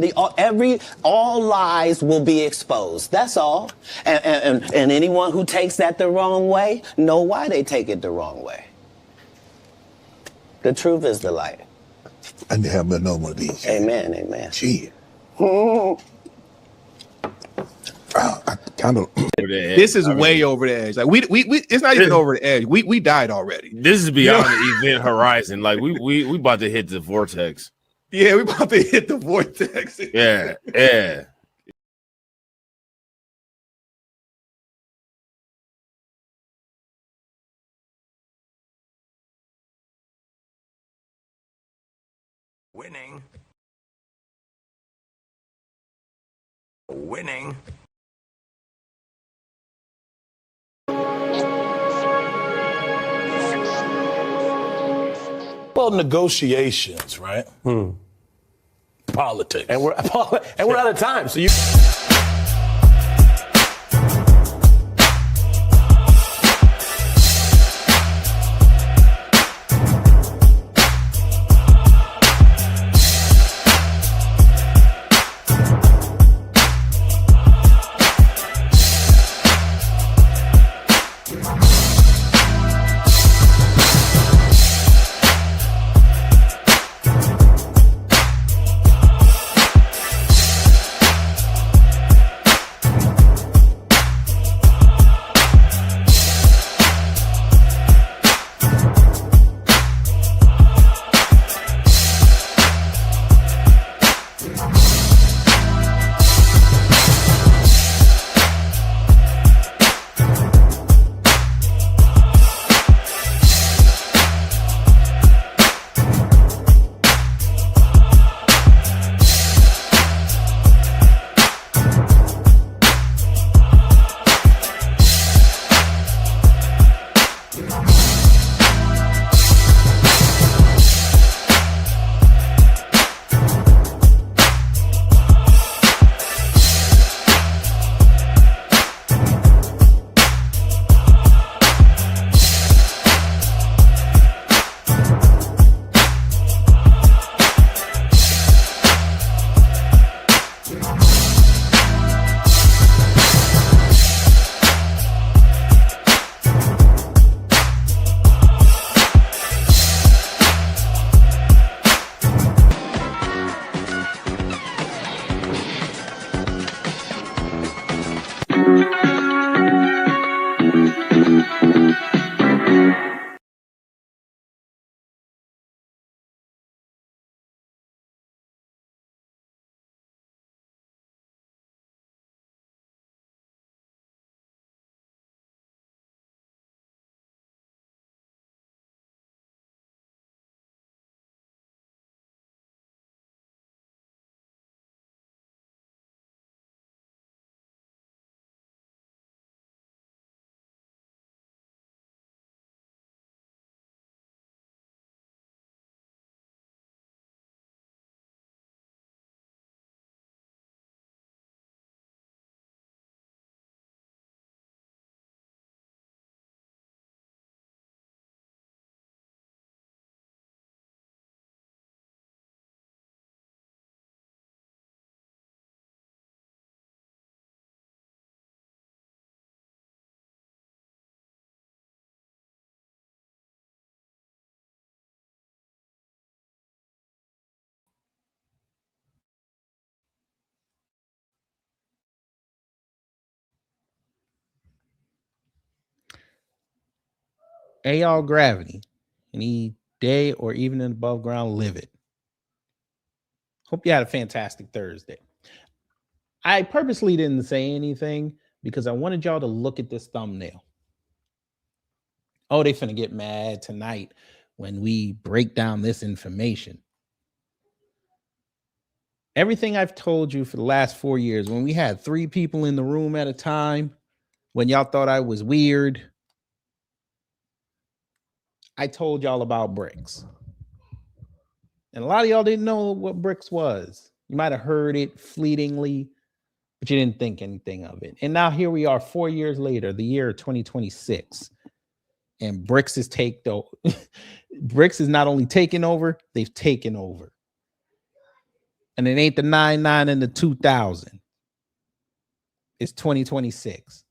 from all lies will be exposed. That's all. And anyone who takes that the wrong way, know why they take it the wrong way. The truth is the light. I need to have another one of these. Amen, amen. Gee. I kind of. This is way over the edge. Like we it's not even over the edge. We died already. This is beyond the event horizon. Like we about to hit the vortex. Yeah, we about to hit the vortex. Yeah. Winning. Well, negotiations, right? Politics. And we're out of time. So you. Hey, y'all, gravity. Any day or even above ground, live it. Hope you had a fantastic Thursday. I purposely didn't say anything because I wanted y'all to look at this thumbnail. Oh, they finna get mad tonight when we break down this information. Everything I've told you for the last 4 years, when we had 3 people in the room at a time, when y'all thought I was weird, I told y'all about BRICS. And a lot of y'all didn't know what BRICS was. You might have heard it fleetingly, but you didn't think anything of it. And now here we are 4 years later, the year 2026. And BRICS is BRICS is not only taking over, they've taken over. And it ain't the 99 and the 2000. It's 2026.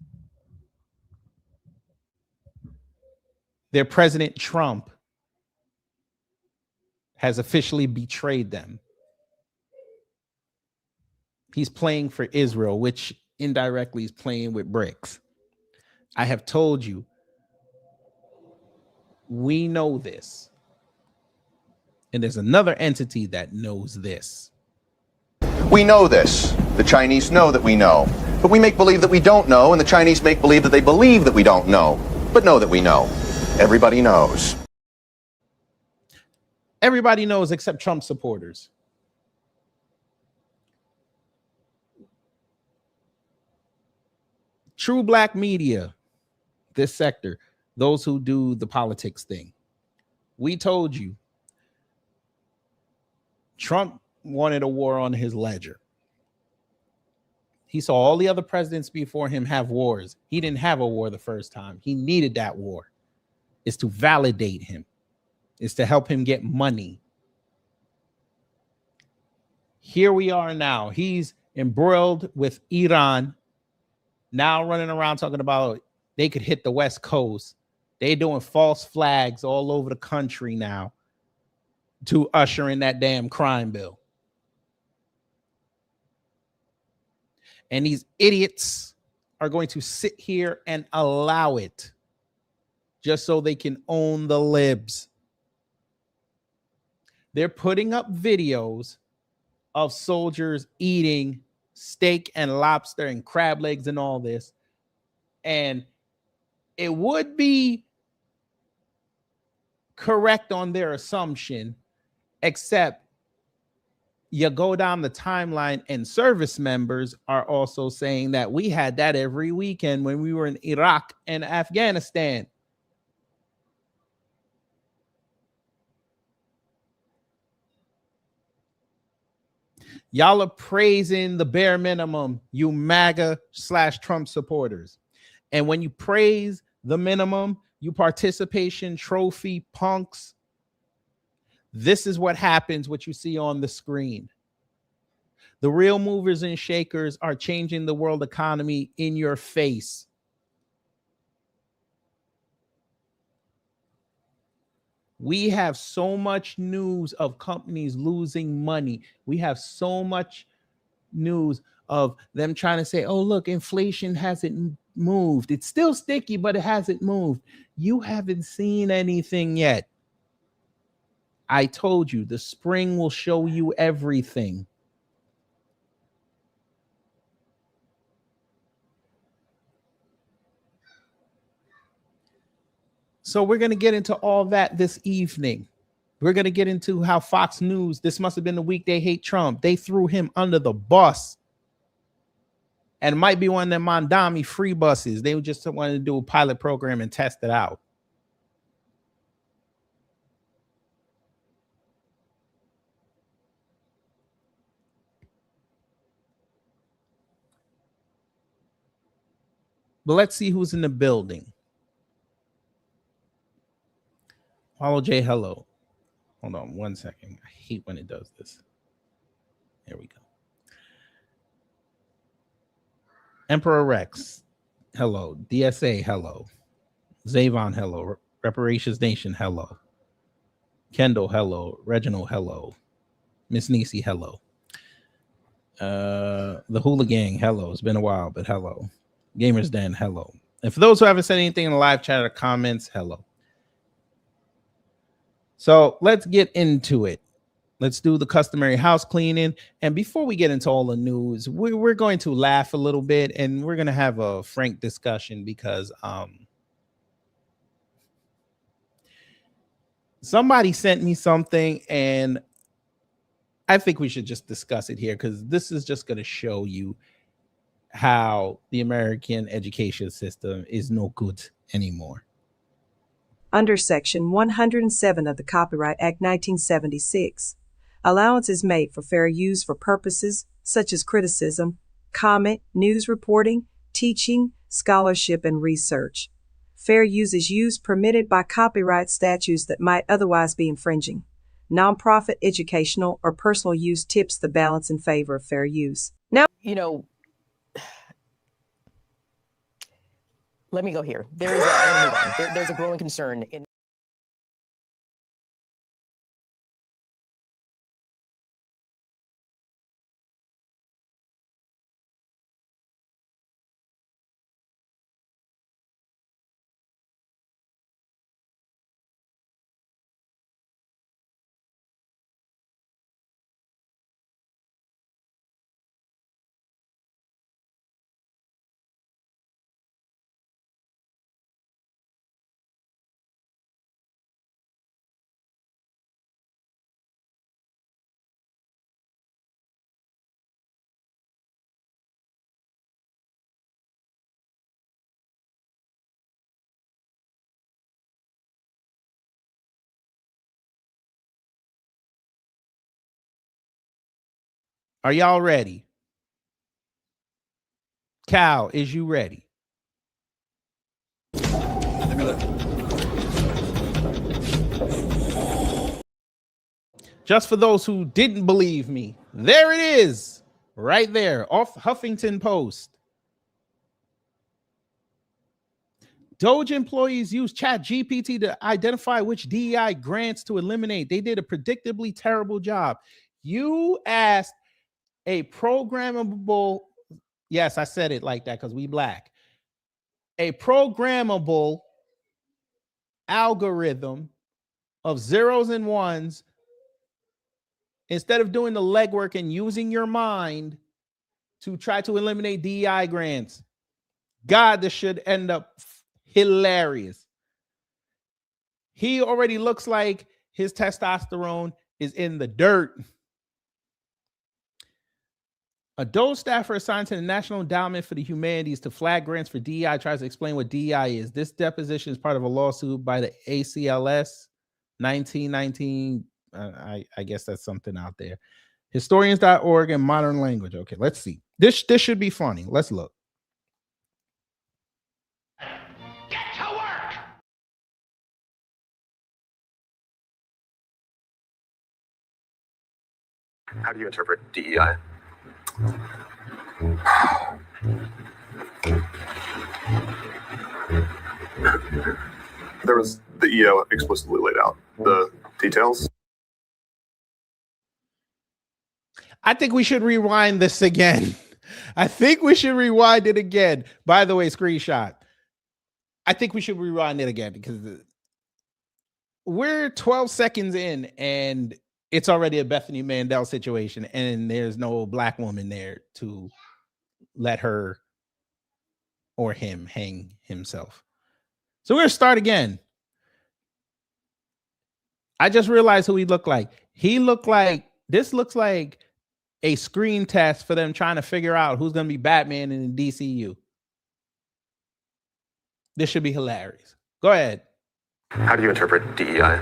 Their President Trump has officially betrayed them. He's playing for Israel, which indirectly is playing with BRICS. I have told you, we know this. And there's another entity that knows this. We know this. The Chinese know that we know. But we make believe that we don't know, and the Chinese make believe that they believe that we don't know, but know that we know. Everybody knows. Everybody knows except Trump supporters. True black media, this sector, those who do the politics thing. We told you Trump wanted a war on his ledger. He saw all the other presidents before him have wars. He didn't have a war the first time. He needed that war. It's to validate him. It's to help him get money. Here we are now. He's embroiled with Iran, now running around talking about they could hit the West Coast. They're doing false flags all over the country now to usher in that damn crime bill. And these idiots are going to sit here and allow it just so they can own the libs. They're putting up videos of soldiers eating steak and lobster and crab legs and all this. And it would be correct on their assumption, except you go down the timeline and service members are also saying that we had that every weekend when we were in Iraq and Afghanistan. Y'all are praising the bare minimum, you MAGA / Trump supporters. And when you praise the minimum, you participation trophy punks, this is what happens, what you see on the screen. The real movers and shakers are changing the world economy in your face. We have so much news of companies losing money. We have so much news of them trying to say, oh, look, inflation hasn't moved. It's still sticky, but it hasn't moved. You haven't seen anything yet. I told you, the spring will show you everything. So we're going to get into all that this evening. We're going to get into how Fox News, this must have been the week they hate Trump. They threw him under the bus. And it might be one of them Mondami free buses. They just wanted to do a pilot program and test it out. But let's see who's in the building. Paulo J, hello. Hold on 1 second. I hate when it does this. There we go. Emperor Rex, hello. DSA, hello. Zavon, hello. Reparations Nation, hello. Kendall, hello. Reginald, hello. Miss Nisi, hello. The Hula Gang, hello. It's been a while, but hello. Gamers Den, hello. And for those who haven't said anything in the live chat or comments, hello. So let's get into it. Let's do the customary house cleaning. And before we get into all the news, we're going to laugh a little bit and we're going to have a frank discussion because somebody sent me something and I think we should just discuss it here because this is just going to show you how the American education system is no good anymore. Under Section 107 of the Copyright Act 1976, allowance is made for fair use for purposes such as criticism, comment, news reporting, teaching, scholarship, and research. Fair use is use permitted by copyright statutes that might otherwise be infringing. nonprofit, educational, or personal use tips the balance in favor of fair use. Now, You know, let me go here. There's I'm gonna move on. There's a growing concern in Are y'all ready? Cal, is you ready? Just for those who didn't believe me, there it is, right there, off Huffington Post. Doge employees use ChatGPT to identify which DEI grants to eliminate. They did a predictably terrible job. You asked a programmable, yes, I said it like that because we black, a programmable algorithm of zeros and ones, instead of doing the legwork and using your mind to try to eliminate DEI grants. God, this should end up hilarious. He already looks like his testosterone is in the dirt. A Doge staffer assigned to the National Endowment for the Humanities to flag grants for DEI tries to explain what DEI is. This deposition is part of a lawsuit by the ACLS 1919. I guess that's something out there. Historians.org and Modern Language. Okay, let's see. This should be funny. Let's look. Get to work! How do you interpret DEI? There was the EO explicitly laid out the details. I think we should rewind this again. I think we should rewind it again. By the way, screenshot. I think we should rewind it again because we're 12 seconds in and it's already a Bethany Mandel situation and there's no black woman there to let her or him hang himself. So we're going to start again. I just realized who he looked like. This looks like a screen test for them trying to figure out who's going to be Batman in the DCU. This should be hilarious. Go ahead. How do you interpret DEI?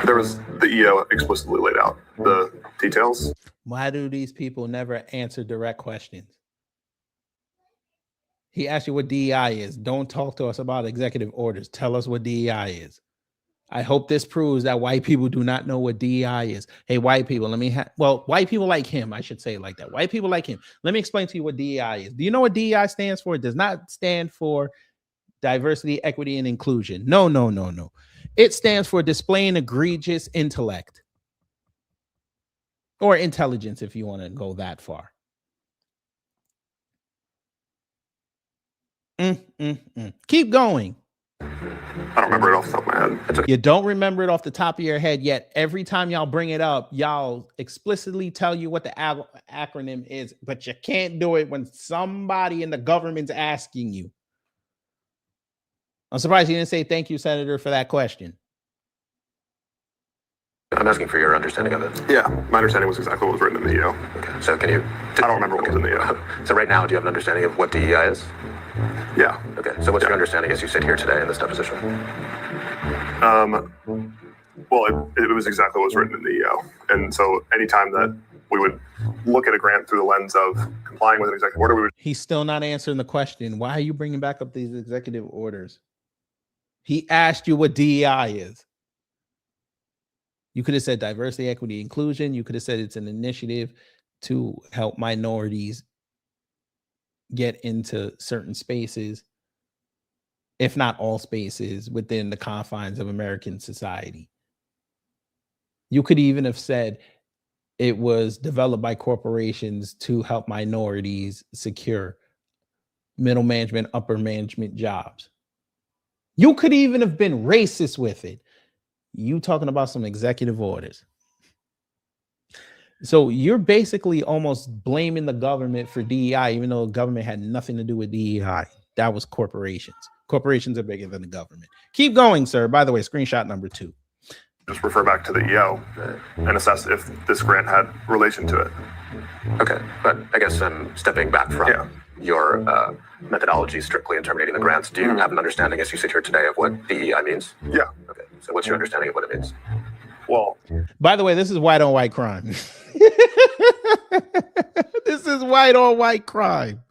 There was the EO explicitly laid out the details. Why do these people never answer direct questions? He asked you what DEI is. Don't talk to us about executive orders. Tell us what DEI is. I hope this proves that white people do not know what DEI is. Hey, white people, white people like him. I should say it like that. White people like him. Let me explain to you what DEI is. Do you know what DEI stands for? It does not stand for diversity, equity, and inclusion. No. It stands for displaying egregious intellect or intelligence, if you want to go that far. Keep going. I don't remember it off the top of my head. You don't remember it off the top of your head, yet every time y'all bring it up, y'all explicitly tell you what the acronym is, but you can't do it when somebody in the government's asking you. I'm surprised you didn't say thank you, Senator, for that question. I'm asking for your understanding of it. Yeah, my understanding was exactly what was written in the EO. Okay, so can you... I don't remember what was in the EO. So right now, do you have an understanding of what DEI is? Yeah. Okay, so what's your understanding as you sit here today in this deposition? Well, it was exactly what was written in the EO. And so anytime that we would look at a grant through the lens of complying with an executive order, we would. He's still not answering the question. Why are you bringing back up these executive orders? He asked you what DEI is. You could have said diversity, equity, inclusion. You could have said it's an initiative to help minorities get into certain spaces, if not all spaces, within the confines of American society. You could even have said it was developed by corporations to help minorities secure middle management, upper management jobs. You could even have been racist with it. You talking about some executive orders. So you're basically almost blaming the government for DEI, even though the government had nothing to do with DEI. That was corporations. Corporations are bigger than the government. Keep going, sir. By the way, screenshot number 2. Just refer back to the EO and assess if this grant had relation to it. Okay, but I guess stepping back from your methodology strictly in terminating the grants, do you have an understanding as you sit here today of what DEI means? Yeah. Okay, so what's your understanding of what it means? Well, by the way, this is white on white crime. This is white on white crime.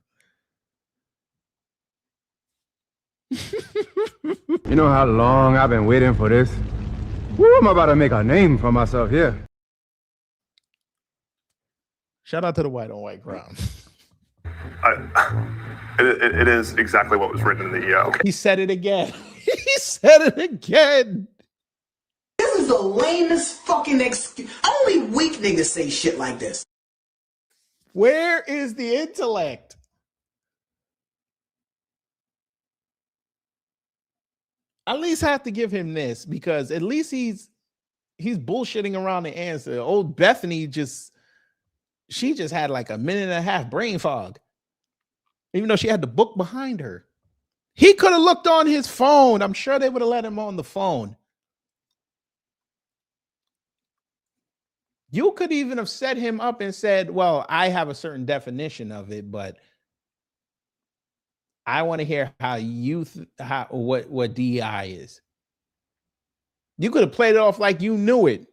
You know how long I've been waiting for this? Woo, I'm about to make a name for myself here. Shout out to the white on white crime. It is exactly what was written in the EO. He said it again. He said it again. This is the lamest fucking excuse. Only weak niggas say shit like this. Where is the intellect? At least have to give him this, because at least he's bullshitting around the answer. Old Bethany she just had like a minute and a half brain fog, even though she had the book behind her. He could have looked on his phone. I'm sure they would have let him on the phone. You could even have set him up and said, well, I have a certain definition of it, but I want to hear how what DEI is. You could have played it off like you knew it.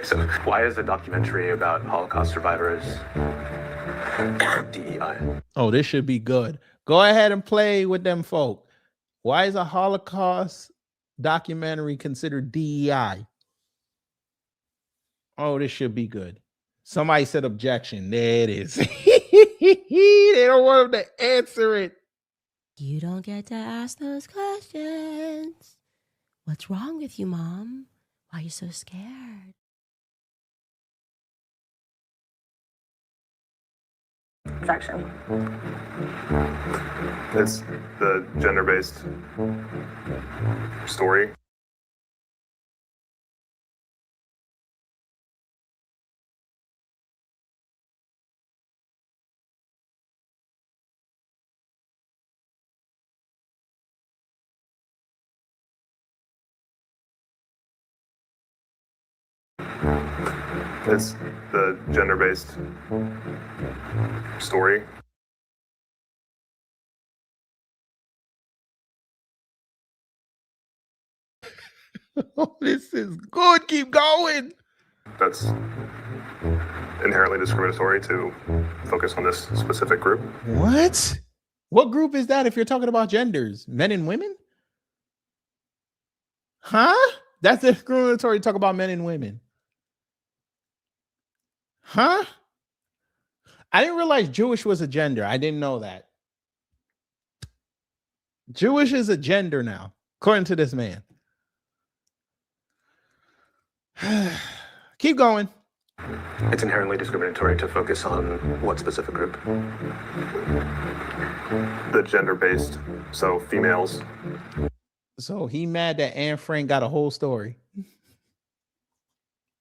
So why is a documentary about Holocaust survivors DEI? Oh, this should be good. Go ahead and play with them folk. Why is a Holocaust documentary considered DEI? Oh, this should be good. Somebody said objection. There it is. They don't want him to answer it. You don't get to ask those questions. What's wrong with you, Mom? Why are you so scared? Section. It's the gender-based story. It's the gender-based story. Oh, this is good. Keep going. That's inherently discriminatory to focus on this specific group. What? What group is that if you're talking about genders? Men and women? Huh? That's discriminatory to talk about men and women. Huh? I didn't realize Jewish was a gender. I didn't know that. Jewish is a gender now, according to this man. Keep going. It's inherently discriminatory to focus on what specific group? The gender-based, so females. So he mad that Anne Frank got a whole story.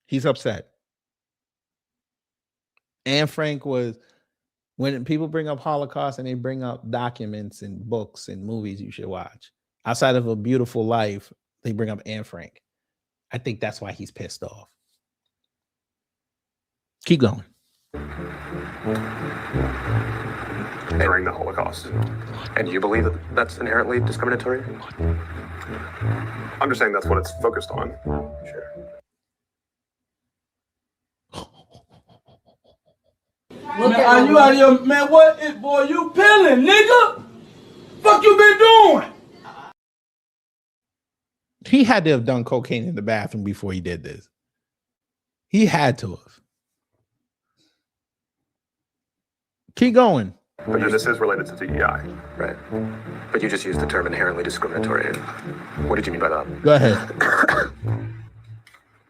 He's upset. Anne Frank was, when people bring up Holocaust and they bring up documents and books and movies you should watch, outside of A Beautiful Life, they bring up Anne Frank. I think that's why he's pissed off. Keep going. During the Holocaust. And you believe that that's inherently discriminatory? I'm just saying that's what it's focused on. Sure. Man, are you out of your man? What is boy? You peeling, nigga? Fuck you been doing? He had to have done cocaine in the bathroom before he did this. He had to have. Keep going. But this is related to DEI. Right. But you just used the term inherently discriminatory. What did you mean by that? Go ahead.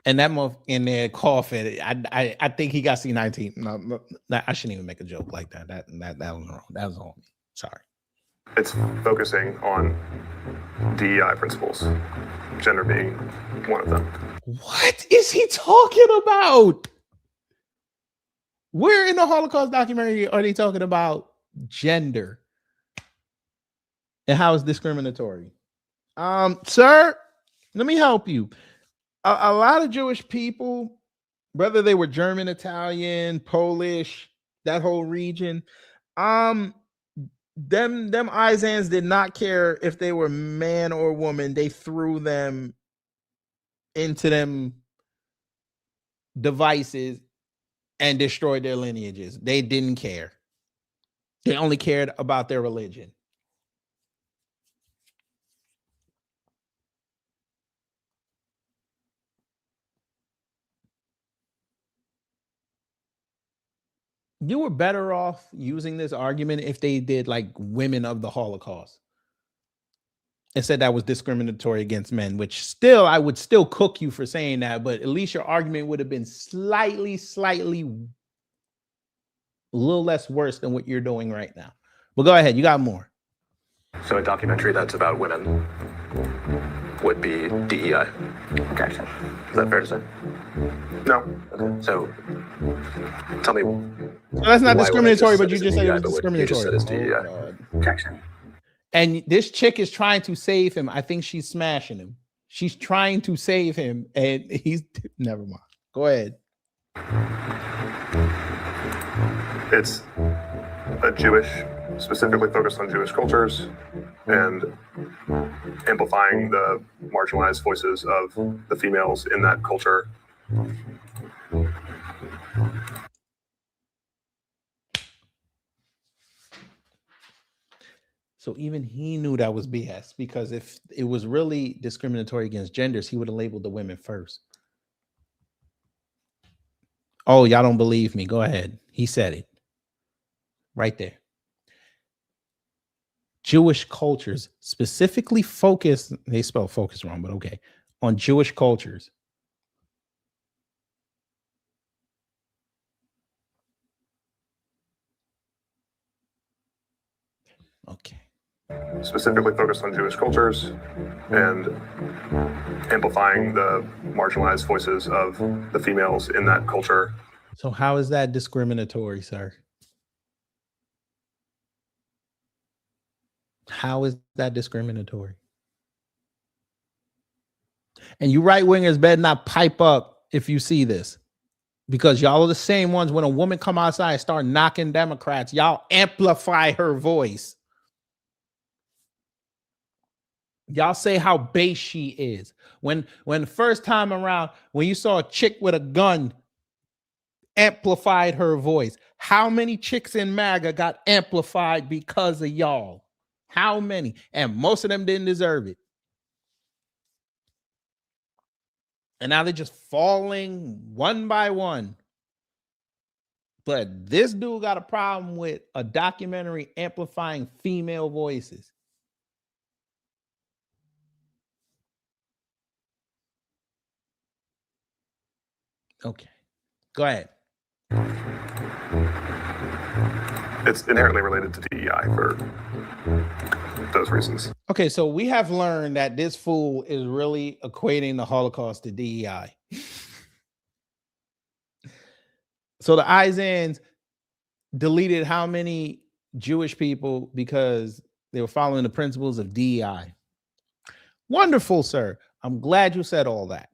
And that month in there coughing, I think he got C19. No, I shouldn't even make a joke like that. That was wrong. That was on me. Sorry. It's focusing on DEI principles, gender being one of them. What is he talking about? Where in the Holocaust documentary are they talking about gender and how it's discriminatory? Sir, let me help you. A lot of Jewish people, whether they were German, Italian, Polish, that whole region, them Izans did not care if they were man or woman. They threw them into them devices and destroyed their lineages. They didn't care. They only cared about their religion. You were better off using this argument if they did like women of the Holocaust and said that was discriminatory against men, which still, I would still cook you for saying that, but at least your argument would have been slightly a little less worse than what you're doing right now. Well, go ahead. You got more. So a documentary that's about women would be DEI. Okay. Is that fair to say? No. Okay. So tell me. So that's not discriminatory, but you just said it was discriminatory. You just said it's DEI. Objection. And this chick is trying to save him. I think she's smashing him. She's trying to save him, and he's never mind. Go ahead. It's a Jewish, specifically focused on Jewish cultures and amplifying the marginalized voices of the females in that culture. So even he knew that was BS, because if it was really discriminatory against genders, he would have labeled the women first. Oh, y'all don't believe me. Go ahead. He said it right there. Jewish cultures specifically focus, they spell focus wrong, but okay, on Jewish cultures. Okay. Specifically focused on Jewish cultures and amplifying the marginalized voices of the females in that culture. So how is that discriminatory, sir? How is that discriminatory? And you right wingers better not pipe up if you see this, because y'all are the same ones. When a woman come outside and start knocking Democrats, y'all amplify her voice. Y'all say how base she is. When the first time around, when you saw a chick with a gun, amplified her voice. How many chicks in MAGA got amplified because of y'all? How many? And most of them didn't deserve it. And now they're just falling one by one. But this dude got a problem with a documentary amplifying female voices. Okay, go ahead. It's inherently related to DEI for those reasons. Okay, so we have learned that this fool is really equating the Holocaust to DEI. So the Izans deleted how many Jewish people because they were following the principles of DEI. Wonderful, sir. I'm glad you said all that.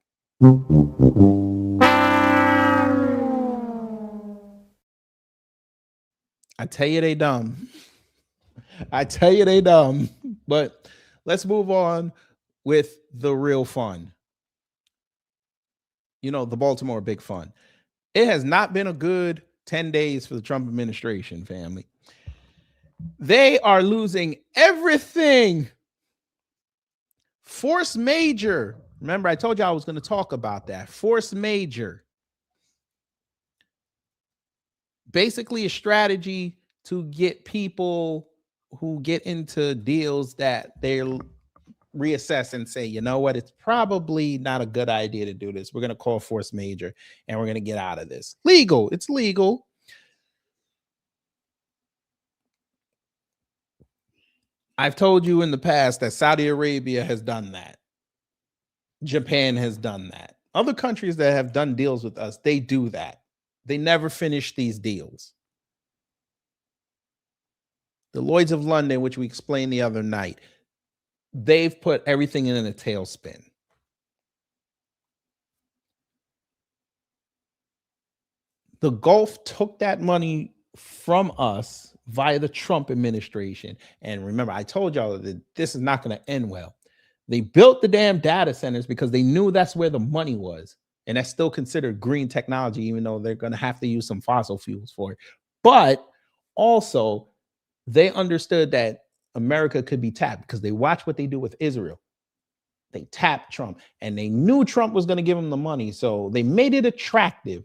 I tell you they dumb. I tell you they dumb. But let's move on with the real fun. You know, the Baltimore Big Fun. It has not been a good 10 days for the Trump administration, family. They are losing everything. Force majeure. Remember, I told you I was going to talk about that. Force majeure. Basically a strategy to get people who get into deals that they'll reassess and say, you know what, it's probably not a good idea to do this. We're going to call force majeure and we're going to get out of this. Legal. It's legal. I've told you in the past that Saudi Arabia has done that. Japan has done that. Other countries that have done deals with us, they do that. They never finish these deals. The Lloyds of London, which we explained the other night, they've put everything in a tailspin. The Gulf took that money from us via the Trump administration. And remember, I told y'all that this is not going to end well. They built the damn data centers because they knew that's where the money was. And that's still considered green technology, even though they're going to have to use some fossil fuels for it. But also, they understood that America could be tapped because they watched what they do with Israel. They tapped Trump and they knew Trump was going to give them the money. So they made it attractive.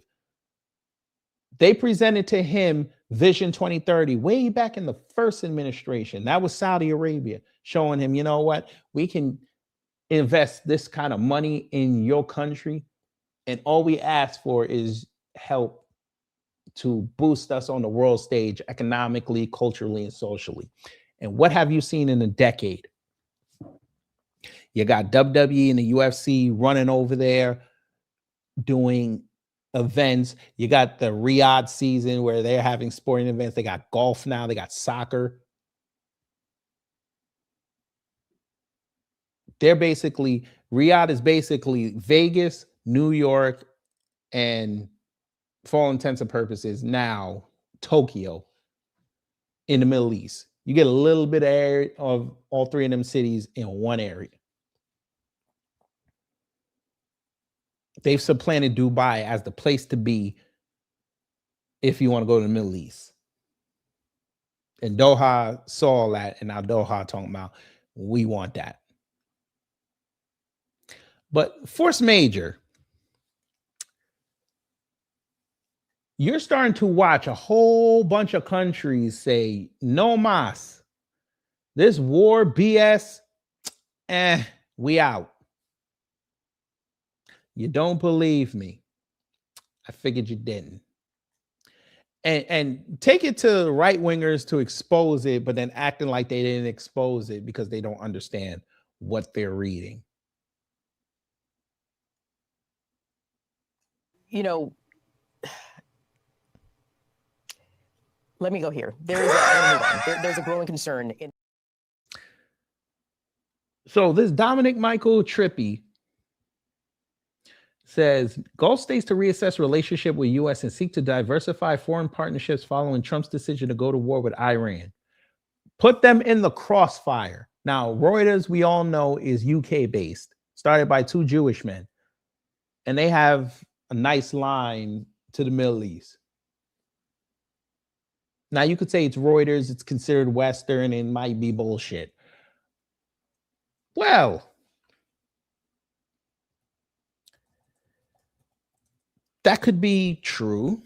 They presented to him Vision 2030 way back in the first administration. That was Saudi Arabia showing him, you know what, we can invest this kind of money in your country. And all we ask for is help to boost us on the world stage economically, culturally, and socially. And what have you seen in a decade? You got WWE and the UFC running over there doing events. You got the Riyadh season where they're having sporting events. They got golf now. They got soccer. They're basically, Riyadh is basically Vegas, New York, and for all intents and purposes now Tokyo in the Middle East. You get a little bit of area of all three of them cities in one area. They've supplanted Dubai as the place to be if you want to go to the Middle East. And Doha saw all that, and now Doha talking about, we want that. But force majeure, you're starting to watch a whole bunch of countries say, no mas. This war BS, we out. You don't believe me. I figured you didn't. And take it to right wingers to expose it, but then acting like they didn't expose it because they don't understand what they're reading. You know, let me go here. There's a growing concern. So this Dominic Michael Trippi says, Gulf states to reassess relationship with U.S. and seek to diversify foreign partnerships following Trump's decision to go to war with Iran. Put them in the crossfire. Now, Reuters, we all know, is UK-based, started by two Jewish men. And they have a nice line to the Middle East. Now, you could say it's Reuters, it's considered Western, and it might be bullshit. Well, that could be true.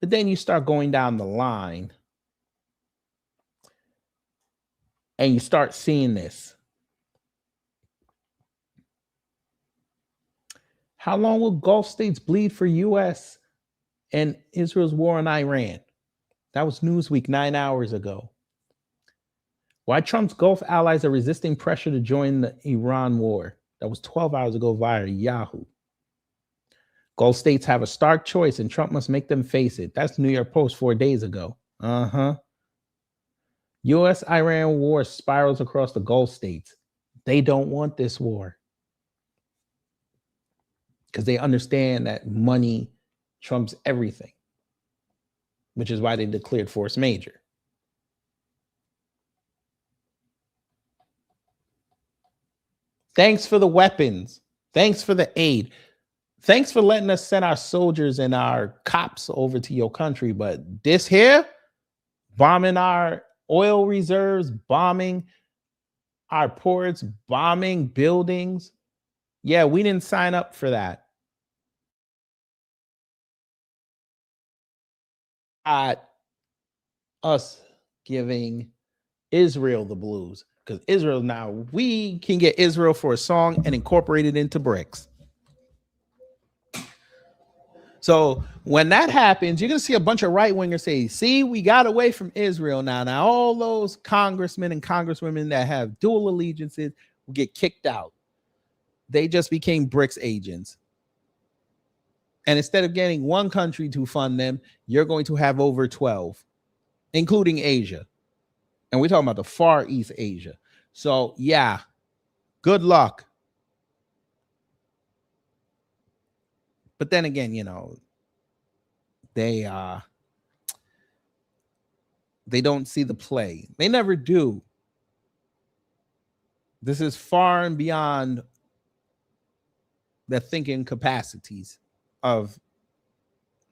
But then you start going down the line and you start seeing this. How long will Gulf states bleed for U.S. and Israel's war on Iran? That was Newsweek 9 hours ago. Why Trump's Gulf allies are resisting pressure to join the Iran war. That was 12 hours ago via Yahoo. Gulf states have a stark choice and Trump must make them face it. That's New York Post 4 days ago. U.S.-Iran war spirals across the Gulf states. They don't want this war because they understand that money trumps everything, which is why they declared force majeure. Thanks for the weapons. Thanks for the aid. thanks for letting us send our soldiers and our cops over to your country, but this here, bombing our oil reserves, bombing our ports, bombing buildings. Yeah, we didn't sign up for that. Us giving Israel the blues, because Israel, now we can get Israel for a song and incorporate it into BRICS. So when that happens, you're going to see a bunch of right-wingers say, see, we got away from Israel now. Now all those congressmen and congresswomen that have dual allegiances will get kicked out. They just became BRICS agents. And instead of getting one country to fund them, you're going to have over 12, including Asia. And we're talking about the Far East Asia. So yeah, good luck. But then again, you know, they don't see the play. They never do. This is far and beyond the thinking capacities of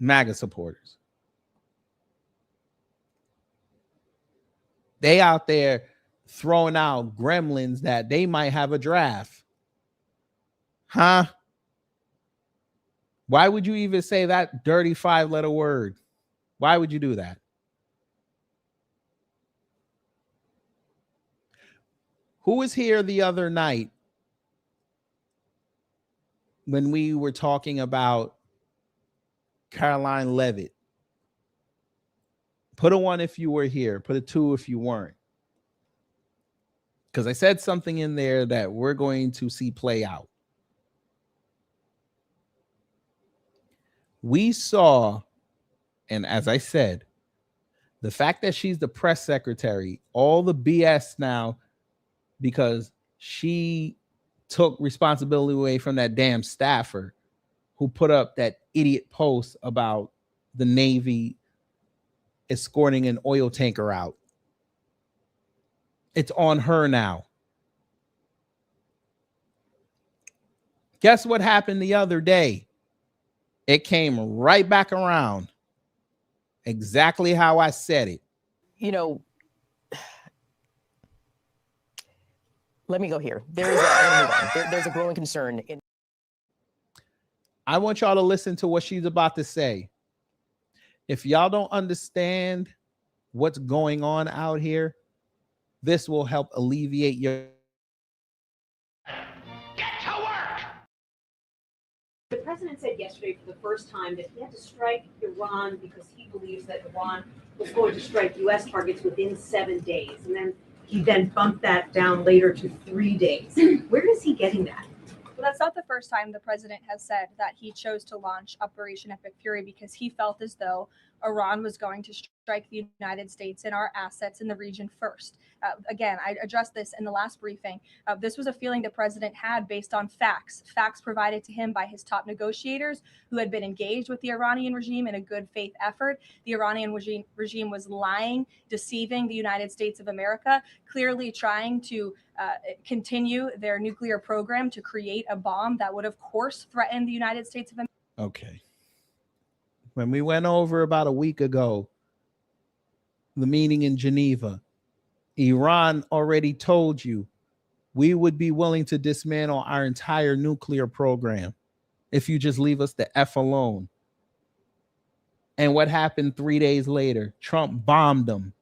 MAGA supporters. They out there throwing out gremlins that they might have a draft. Huh? Why would you even say that dirty 5-letter word? Why would you do that? Who was here the other night when we were talking about Caroline Levitt? Put a 1 if you were here. Put a 2 if you weren't. Because I said something in there that we're going to see play out. We saw, and as I said, the fact that she's the press secretary, all the BS now, because she took responsibility away from that damn staffer who put up that idiot post about the Navy escorting an oil tanker out. It's on her now. Guess what happened the other day? It came right back around. Exactly how I said it. You know, let me go here. There's a growing concern. I want y'all to listen to what she's about to say. If y'all don't understand what's going on out here, this will help alleviate your... The president said yesterday for the first time that he had to strike Iran because he believes that Iran was going to strike U.S. targets within 7 days. And then he bumped that down later to 3 days. Where is he getting that? Well, that's not the first time the president has said that he chose to launch Operation Epic Fury because he felt as though Iran was going to strike the United States and our assets in the region first. Again, I addressed this in the last briefing. This was a feeling the president had based on facts provided to him by his top negotiators who had been engaged with the Iranian regime in a good faith effort. The Iranian regime was lying, deceiving the United States of America, clearly trying to continue their nuclear program to create a bomb that would, of course, threaten the United States of America. Okay. When we went over about a week ago, the meeting in Geneva, Iran already told you we would be willing to dismantle our entire nuclear program if you just leave us the F alone. And what happened 3 days later? Trump bombed them.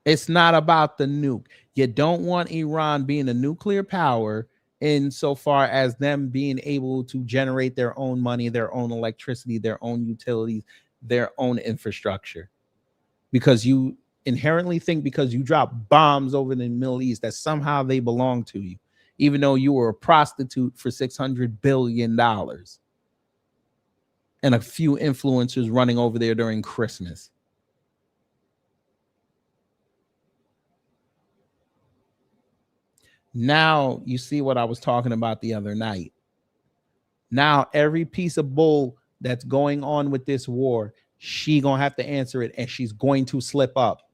It's not about the nuke. You don't want Iran being a nuclear power insofar as them being able to generate their own money, their own electricity, their own utilities, their own infrastructure. Because you inherently think because you drop bombs over the Middle East that somehow they belong to you, even though you were a prostitute for $600 billion and a few influencers running over there during Christmas. Now you see what I was talking about the other night. Now every piece of bull that's going on with this war, she gonna have to answer it, and she's going to slip up.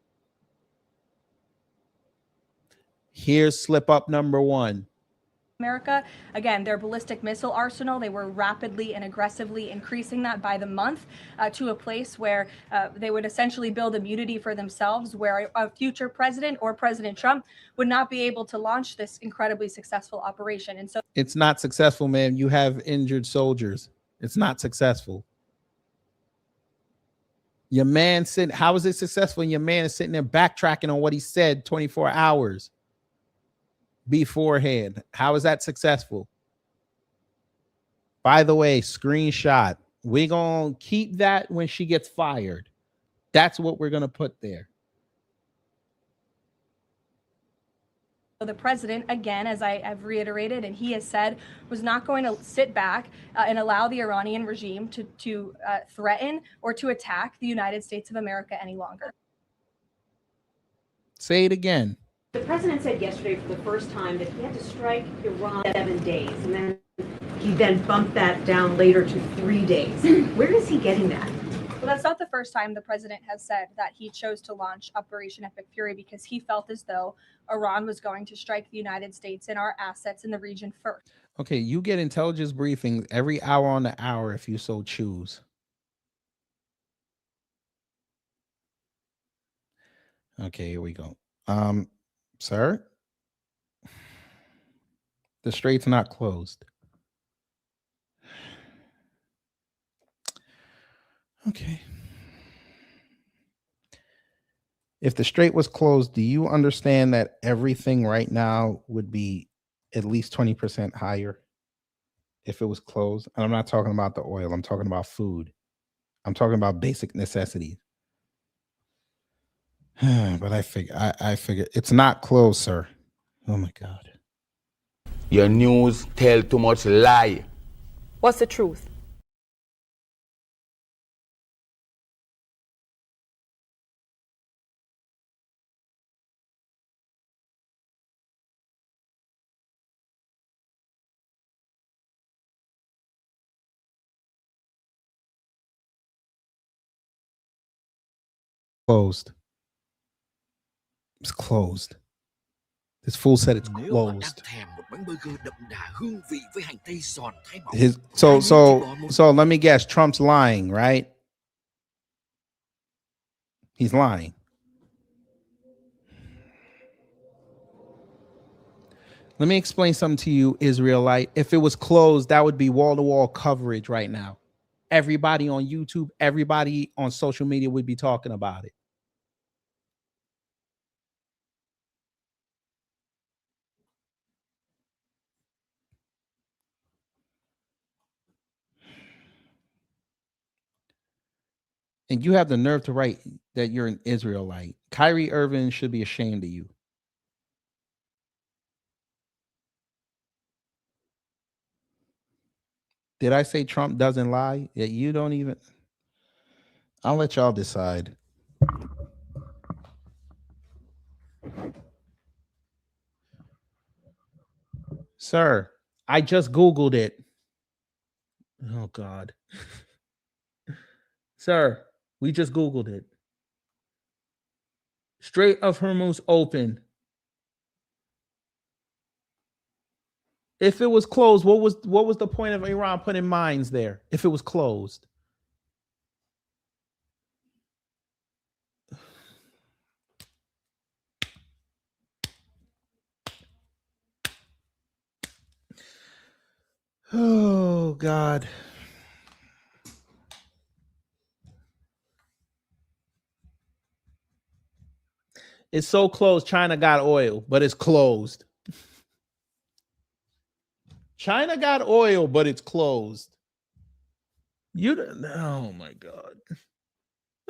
Here's slip up number one. America. Again, their ballistic missile arsenal, they were rapidly and aggressively increasing that by the month to a place where they would essentially build immunity for themselves, where a future president or President Trump would not be able to launch this incredibly successful operation. And so it's not successful, man. You have injured soldiers. It's not successful. Your man sitting, how is it successful? And your man is sitting there backtracking on what he said 24 hours beforehand. How is that successful? By the way, screenshot. We're going to keep that when she gets fired. That's what we're going to put there. the president, again, as I have reiterated, and he has said, was not going to sit back and allow the Iranian regime to threaten or to attack the United States of America any longer. Say it again. The president said yesterday for the first time that he had to strike Iran 7 days, and then he bumped that down later to 3 days. Where is he getting that? Well, that's not the first time the president has said that he chose to launch Operation Epic Fury because he felt as though Iran was going to strike the United States and our assets in the region first. Okay, you get intelligence briefings every hour on the hour if you so choose. Okay, here we go. Sir, the strait's not closed. Okay. If the strait was closed, do you understand that everything right now would be at least 20% higher if it was closed? And I'm not talking about the oil. I'm talking about food. I'm talking about basic necessities. But I figure it's not closed, sir. Oh my God. Your news tell too much lie. What's the truth? Closed. It's closed. This fool said it's closed. So let me guess. Trump's lying, right? He's lying. Let me explain something to you, Israelite. If it was closed, that would be wall-to-wall coverage right now. Everybody on YouTube, everybody on social media would be talking about it. And you have the nerve to write that you're an Israelite. Kyrie Irving should be ashamed of you. Did I say Trump doesn't lie? Yeah, you don't even. I'll let y'all decide. Sir, I just Googled it. Oh, God. Sir, we just Googled it. Strait of Hormuz open. If it was closed, what was the point of Iran putting mines there? If it was closed. Oh, God. It's so close. China got oil, but it's closed. China got oil, but it's closed. You don't. Oh my God.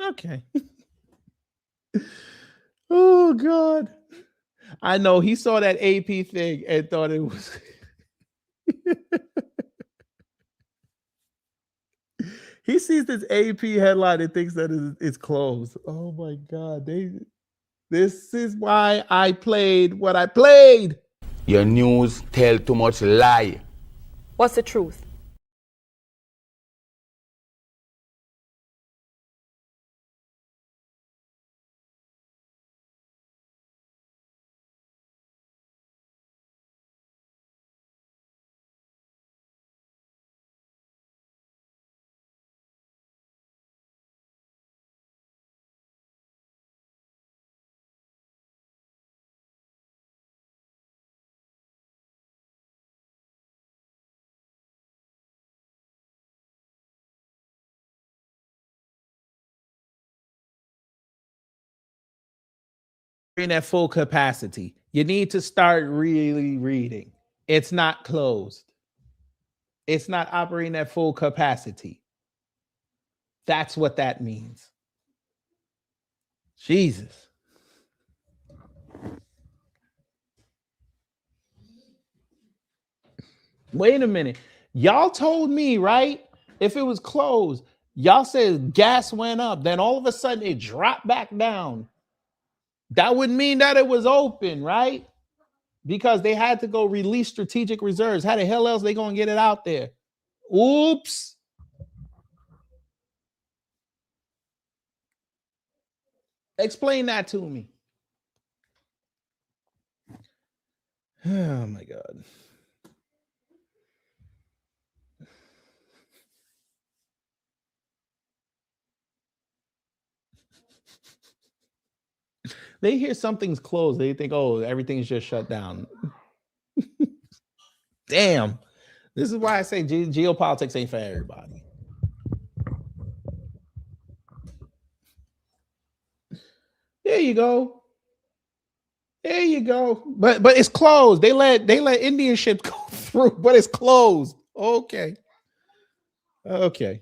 Okay. Oh God. I know he saw that AP thing and thought it was. He sees this AP headline and thinks that it's closed. Oh my God. This is why I played what I played. Your news tell too much lie. What's the truth? at full capacity. You need to start really reading. It's not closed. It's not operating at full capacity. That's what that means. Jesus. Wait a minute. Y'all told me, right? If it was closed, y'all said gas went up, then all of a sudden it dropped back down. That would mean that it was open, right? Because they had to go release strategic reserves. How the hell else they gonna get it out there? Oops. Explain that to me. Oh my God. They hear something's closed. They think, oh, everything's just shut down. Damn. This is why I say geopolitics ain't for everybody. There you go. There you go. But it's closed. They let Indian ships go through, but it's closed. Okay. Okay.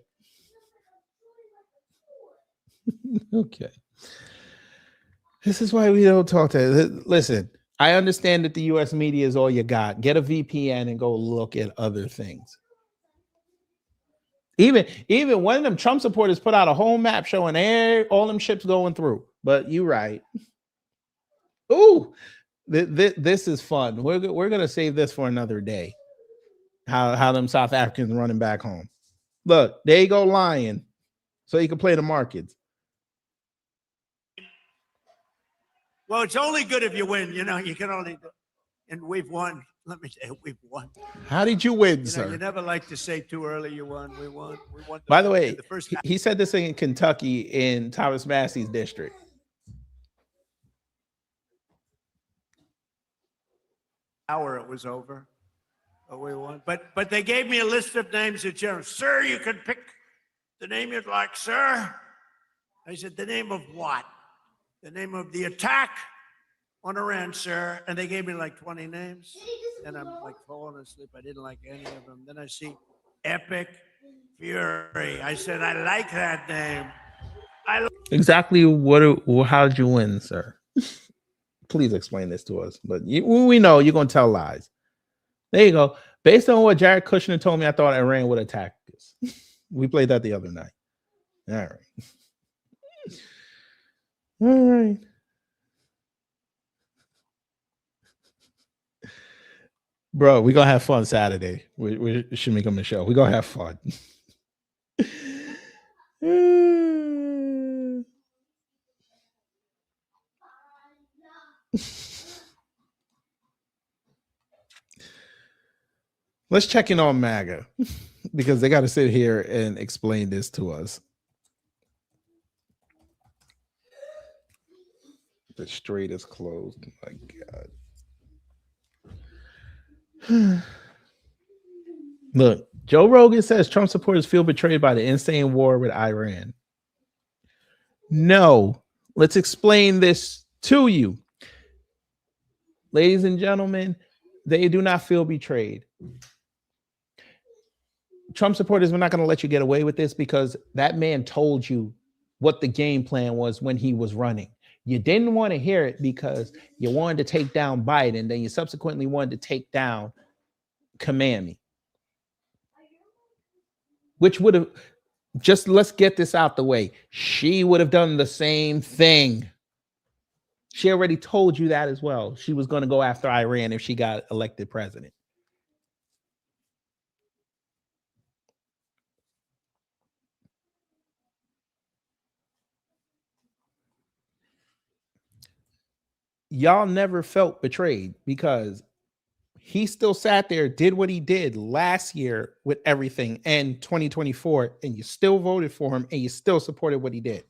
Okay. This is why we don't talk to. Listen, I understand that the U.S. media is all you got. Get a VPN and go look at other things. Even one of them Trump supporters put out a whole map showing all them ships going through. But you right. Ooh, this is fun. We're gonna save this for another day. How them South Africans running back home. Look, there you go, lying, so you can play the markets. Well, it's only good if you win. You know, you can only, and we've won. Let me say, we've won. How did you win, sir? You never like to say too early you won. We won. We won. By the way, the first he said this thing in Kentucky in Thomas Massey's district. Hour it was over. But we won. But they gave me a list of names at general. Sir, you can pick the name you'd like, sir. I said, the name of what? The name of the attack on Iran, sir. And they gave me like 20 names. And I'm like falling asleep. I didn't like any of them. Then I see Epic Fury. I said, I like that name. Exactly how did you win, sir? Please explain this to us. But we know you're going to tell lies. There you go. Based on what Jared Kushner told me, I thought Iran would attack us. We played that the other night. All right. All right. Bro, we're going to have fun Saturday. We should make them a show. We're going to have fun. Let's check in on MAGA because they got to sit here and explain this to us. The strait is closed. My God. Look, Joe Rogan says Trump supporters feel betrayed by the insane war with Iran. No, let's explain this to you. Ladies and gentlemen, they do not feel betrayed. Trump supporters, we're not going to let you get away with this because that man told you what the game plan was when he was running. You didn't want to hear it because you wanted to take down Biden. Then you subsequently wanted to take down Kamami, which would have just, let's get this out the way. She would have done the same thing. She already told you that as well. She was going to go after Iran if she got elected president. Y'all never felt betrayed because he still sat there, did what he did last year with everything and 2024, and you still voted for him and you still supported what he did.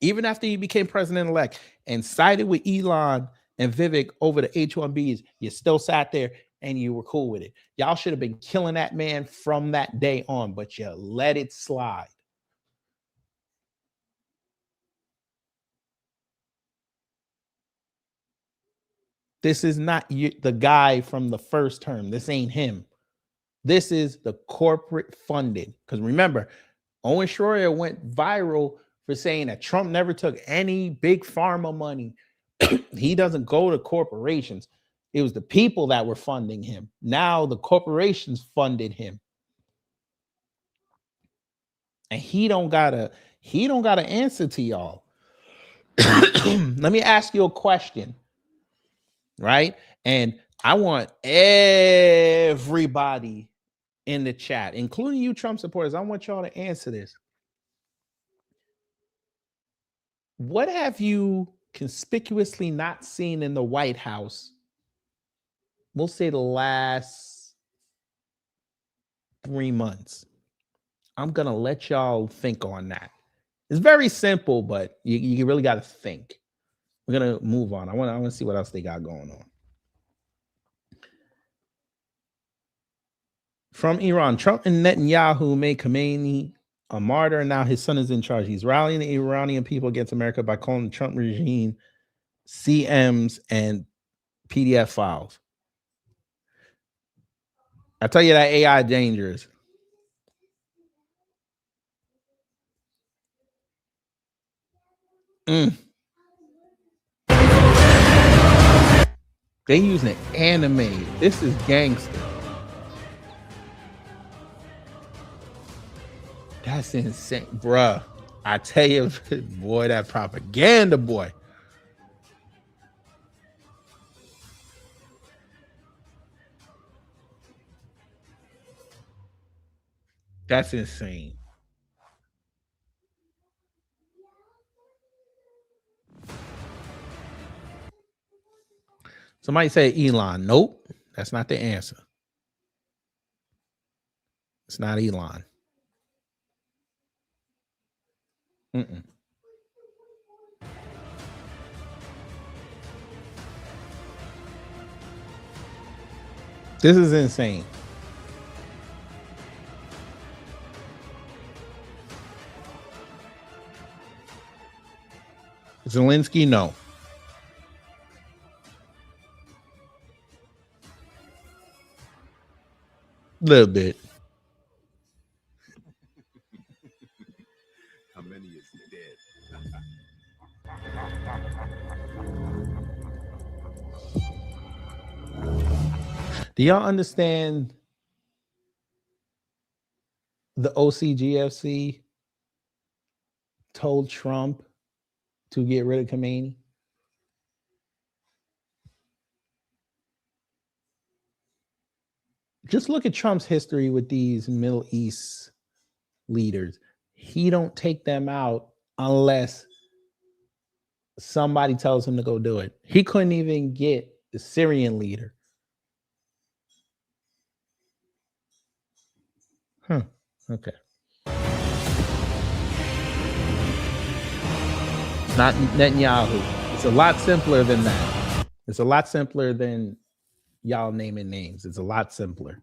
Even after he became president-elect and sided with Elon and Vivek over the H-1Bs, you still sat there and you were cool with it. Y'all should have been killing that man from that day on, but you let it slide. This is not the guy from the first term. This ain't him. This is the corporate funded. Because remember, Owen Schroyer went viral for saying that Trump never took any big pharma money. He doesn't go to corporations. It was the people that were funding him. Now the corporations funded him. And he don't gotta answer to y'all. Let me ask you a question, right? And I want everybody in the chat, including you Trump supporters, I want y'all to answer this. What have you conspicuously not seen in the White House? We'll say the last 3 months. I'm going to let y'all think on that. It's very simple, but you really got to think. We're going to move on. I want to see what else they got going on. From Iran, Trump and Netanyahu made Khamenei a martyr, and now his son is in charge. He's rallying the Iranian people against America by calling the Trump regime CMs and PDF files. I tell you that AI dangerous. They using anime. This is gangster. That's insane, bruh. I tell you, boy, that propaganda, boy. That's insane. Somebody say Elon. Nope, that's not the answer. It's not Elon. This is insane. Zelensky, no. A little bit. How many is dead? Do y'all understand the OCGFC told Trump to get rid of Khamenei? Just look at Trump's history with these Middle East leaders. He don't take them out unless somebody tells him to go do it. He couldn't even get the Syrian leader. Okay. It's not Netanyahu. It's a lot simpler than that. It's a lot simpler than y'all naming names. It's a lot simpler.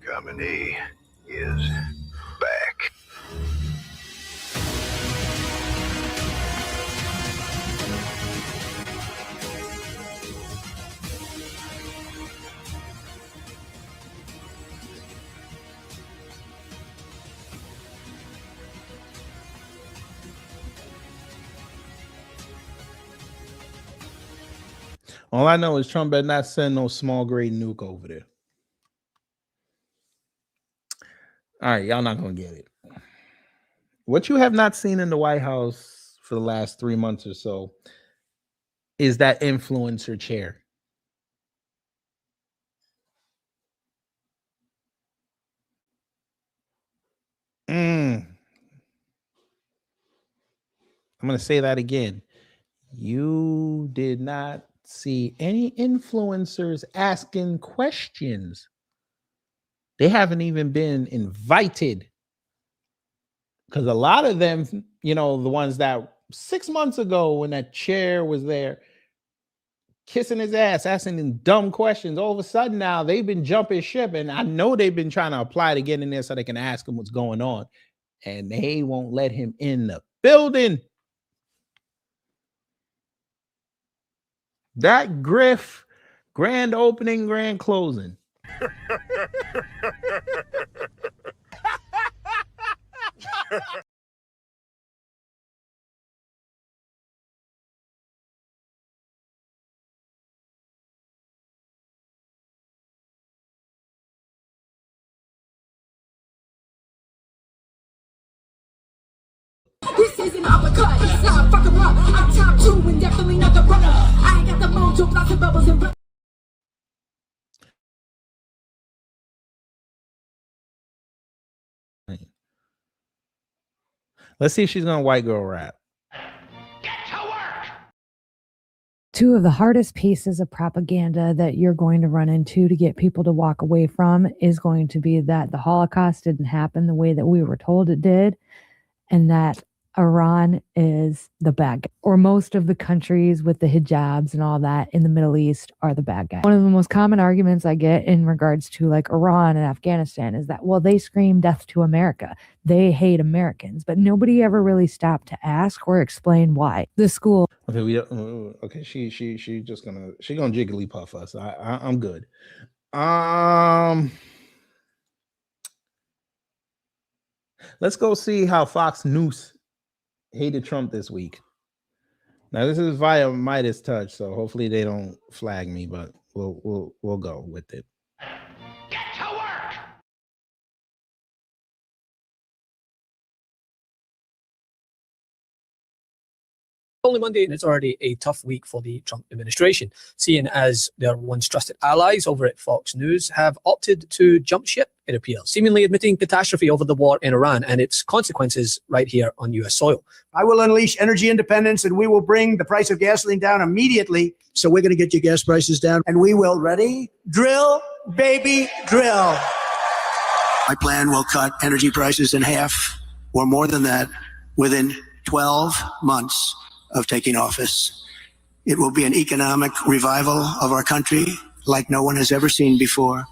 Khamenei is back. All I know is Trump better not send no small grade nuke over there. All right, y'all not going to get it. What you have not seen in the White House for the last 3 months or so is that influencer chair. I'm going to say that again. You did not see any influencers asking questions. They haven't even been invited. Because a lot of them, the ones that 6 months ago when that chair was there, kissing his ass, asking him dumb questions, all of a sudden now they've been jumping ship. And I know they've been trying to apply to get in there so they can ask him what's going on. And they won't let him in the building. That Griff, grand opening, grand closing. This is an uppercut. It's not fucking rough. I'm top 2 and definitely not the runner. I ain't got the moon to block the bubbles and Let's see if she's gonna white girl rap. Two of the hardest pieces of propaganda that you're going to run into to get people to walk away from is going to be that the Holocaust didn't happen the way that we were told it did, and that Iran is the bad guy, or most of the countries with the hijabs and all that in the Middle East are the bad guy. One of the most common arguments I get in regards to like Iran and Afghanistan is that, well, they scream death to America. They hate Americans, but nobody ever really stopped to ask or explain why. The school. Okay, she's gonna jigglypuff us. I'm good. Let's go see how Fox News hated Trump this week. Now this is via Midas Touch, so hopefully they don't flag me, but we'll go with it. Only Monday, and it's already a tough week for the Trump administration, seeing as their once trusted allies over at Fox News have opted to jump ship, it appears, seemingly admitting catastrophe over the war in Iran and its consequences right here on U.S. soil. I will unleash energy independence and we will bring the price of gasoline down immediately. So we're going to get your gas prices down and we will, ready? Drill, baby, drill. My plan will cut energy prices in half or more than that within 12 months of taking office. It will be an economic revival of our country like no one has ever seen before.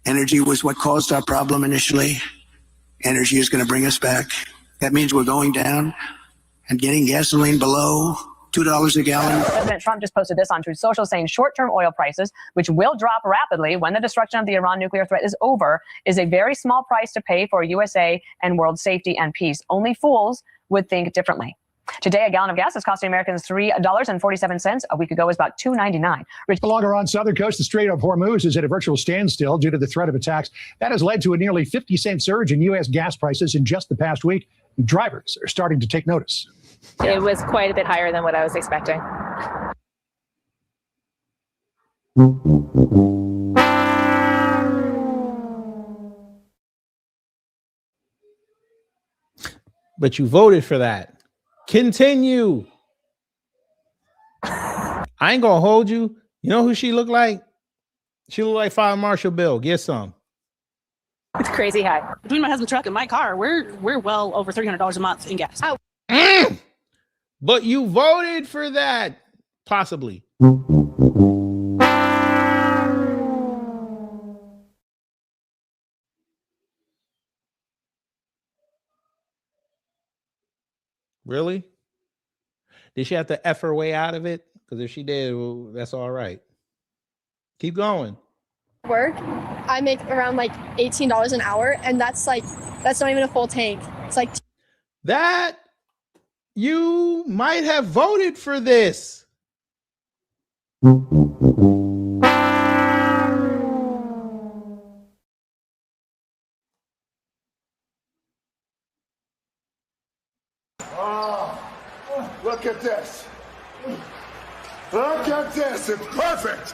Energy was what caused our problem initially. Energy is going to bring us back. That means we're going down and getting gasoline below $2 a gallon. President Trump just posted this on Truth Social saying short-term oil prices, which will drop rapidly when the destruction of the Iran nuclear threat is over, is a very small price to pay for USA and world safety and peace. Only fools would think differently. Today, a gallon of gas is costing Americans $3.47. A week ago, it was about $2.99. Along Iran's southern coast, the Strait of Hormuz is at a virtual standstill due to the threat of attacks. That has led to a nearly 50-cent surge in U.S. gas prices in just the past week. Drivers are starting to take notice. It was quite a bit higher than what I was expecting. But you voted for that. Continue. I ain't gonna hold you. You know who she looked like? She looked like Fire Marshal Bill. Get some. It's crazy high. Between my husband's truck and my car, we're well over $300 a month in gas. But you voted for that. Possibly. Really? Did she have to F her way out of it? Because if she did, well, that's all right. Keep going. Work, I make around like $18 an hour, and that's not even a full tank. It's like that you might have voted for this. Look at this. Look at this. It's perfect.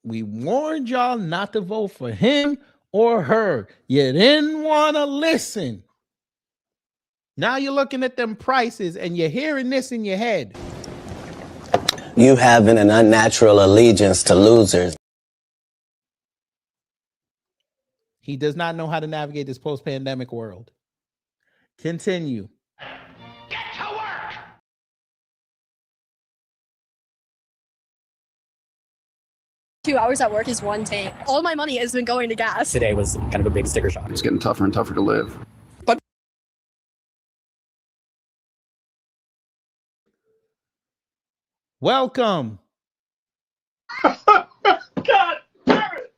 We warned y'all not to vote for him or her. You didn't want to listen. Now you're looking at them prices and you're hearing this in your head. you having an unnatural allegiance to losers. He does not know how to navigate this post-pandemic world. Continue. 2 hours at work is one tank. All my money has been going to gas. Today was kind of a big sticker shock. It's getting tougher and tougher to live. Welcome. God damn it!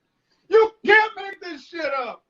You can't make this shit up!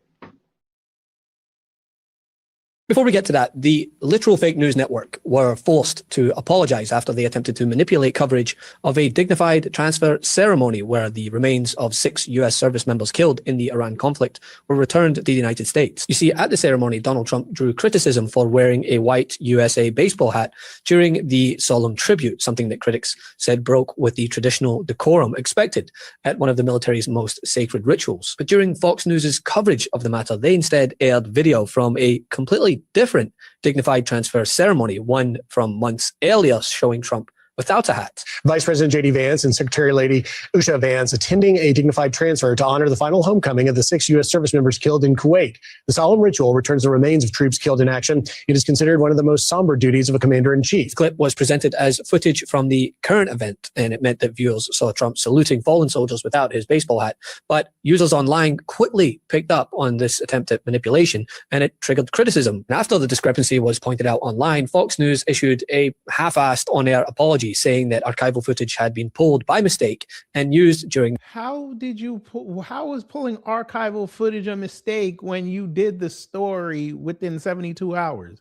Before we get to that, the literal fake news network were forced to apologize after they attempted to manipulate coverage of a dignified transfer ceremony where the remains of 6 US service members killed in the Iran conflict were returned to the United States. You see, at the ceremony, Donald Trump drew criticism for wearing a white USA baseball hat during the solemn tribute, something that critics said broke with the traditional decorum expected at one of the military's most sacred rituals. But during Fox News' coverage of the matter, they instead aired video from a completely different dignified transfer ceremony, one from months earlier showing Trump without a hat. Vice President J.D. Vance and Secretary Lady Usha Vance attending a dignified transfer to honor the final homecoming of the 6 U.S. service members killed in Kuwait. The solemn ritual returns the remains of troops killed in action. It is considered one of the most somber duties of a commander-in-chief. The clip was presented as footage from the current event, and it meant that viewers saw Trump saluting fallen soldiers without his baseball hat. But users online quickly picked up on this attempt at manipulation, and it triggered criticism. And after the discrepancy was pointed out online, Fox News issued a half-assed on-air apology saying that archival footage had been pulled by mistake and used during. How was pulling archival footage a mistake when you did the story within 72 hours?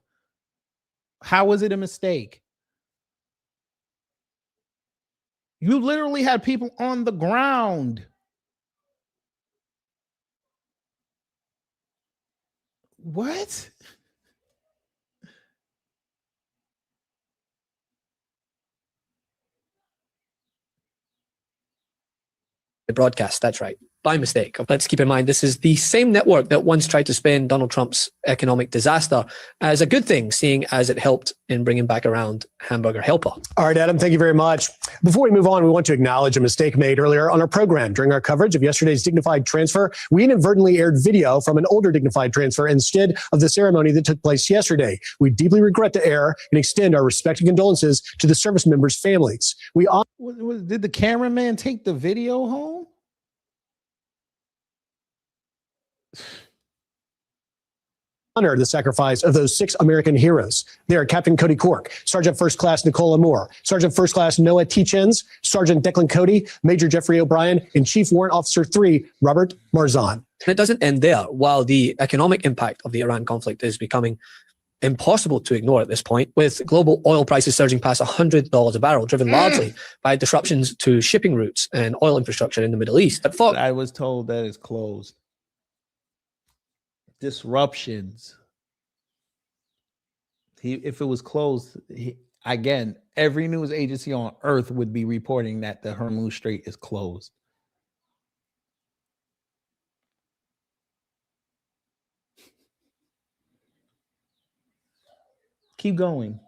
How was it a mistake? You literally had people on the ground. What? The broadcast, that's right, by mistake. Let's keep in mind, this is the same network that once tried to spin Donald Trump's economic disaster as a good thing, seeing as it helped in bringing back around Hamburger Helper. All right, Adam, thank you very much. Before we move on, we want to acknowledge a mistake made earlier on our program. During our coverage of yesterday's dignified transfer, we inadvertently aired video from an older dignified transfer instead of the ceremony that took place yesterday. We deeply regret the error and extend our respect and condolences to the service members' families. Did the cameraman take the video home? Honor the sacrifice of those 6 American heroes. They are Captain Cody Cork, Sergeant First Class Nicola Moore, Sergeant First Class Noah Tietjens, Sergeant Declan Cody, Major Jeffrey O'Brien, and Chief Warrant Officer 3, Robert Marzan. And it doesn't end there. While the economic impact of the Iran conflict is becoming impossible to ignore at this point, with global oil prices surging past $100 a barrel, driven largely by disruptions to shipping routes and oil infrastructure in the Middle East. I was told that it's closed. Disruptions. If it was closed, again, every news agency on earth would be reporting that the Hormuz Strait is closed. Keep going.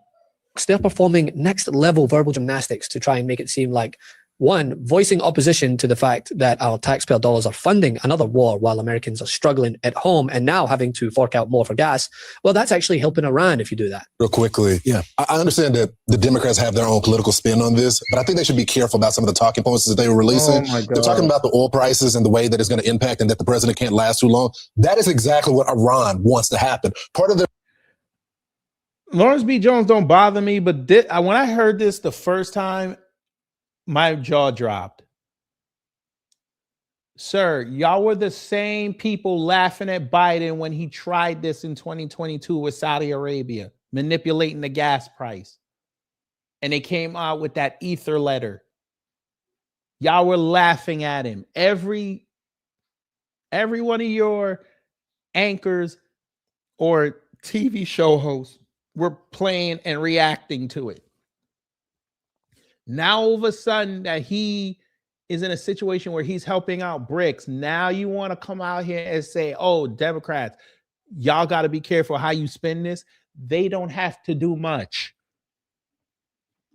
They're performing next level verbal gymnastics to try and make it seem like, one, voicing opposition to the fact that our taxpayer dollars are funding another war while Americans are struggling at home and now having to fork out more for gas. Well, that's actually helping Iran if you do that. Real quickly, yeah, I understand that the Democrats have their own political spin on this, but I think they should be careful about some of the talking points that they were releasing. They're talking about the oil prices and the way that it's going to impact and that the president can't last too long. That is exactly what Iran wants to happen. Part of the Lawrence B. Jones don't bother me, but when I heard this the first time, my jaw dropped. Sir, y'all were the same people laughing at Biden when he tried this in 2022 with Saudi Arabia, manipulating the gas price. And they came out with that ether letter. Y'all were laughing at him. Every one of your anchors or TV show hosts were playing and reacting to it. Now, all of a sudden, that he is in a situation where he's helping out BRICS. Now you want to come out here and say, oh, Democrats, y'all got to be careful how you spend this. They don't have to do much.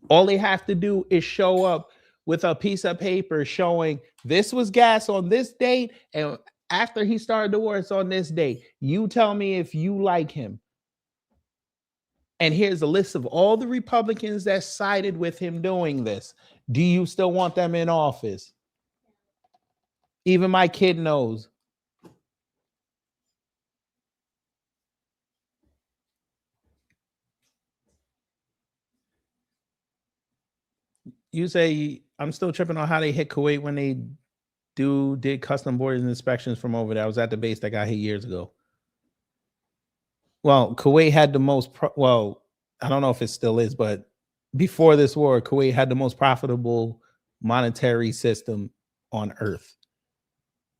All they have to do is show up with a piece of paper showing this was gas on this date, and after he started the war, it's on this date. You tell me if you like him. And here's a list of all the Republicans that sided with him doing this. Do you still want them in office? Even my kid knows. You say I'm still tripping on how they hit Kuwait when they did custom borders inspections from over there. I was at the base that got hit years ago. Well, Kuwait had the most, well, I don't know if it still is, but before this war, Kuwait had the most profitable monetary system on earth.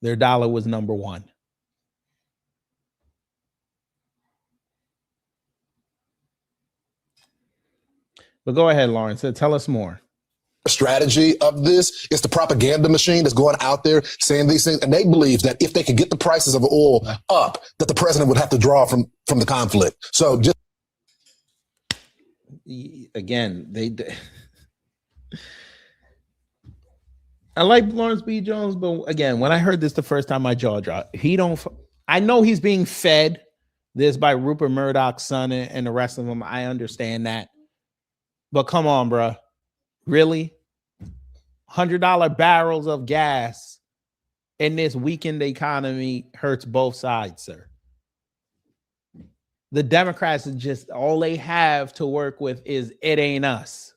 Their dollar was number one. But go ahead, Lawrence, tell us more. Strategy of this is the propaganda machine that's going out there saying these things, and they believe that if they could get the prices of oil up, that the president would have to draw from the conflict. So just again, I like Lawrence B. Jones, but again, when I heard this the first time, my jaw dropped. I know he's being fed this by Rupert Murdoch's son and the rest of them. I understand that, but come on, bro. Really? $100 barrels of gas in this weakened economy hurts both sides, sir. The Democrats are just, all they have to work with is it ain't us.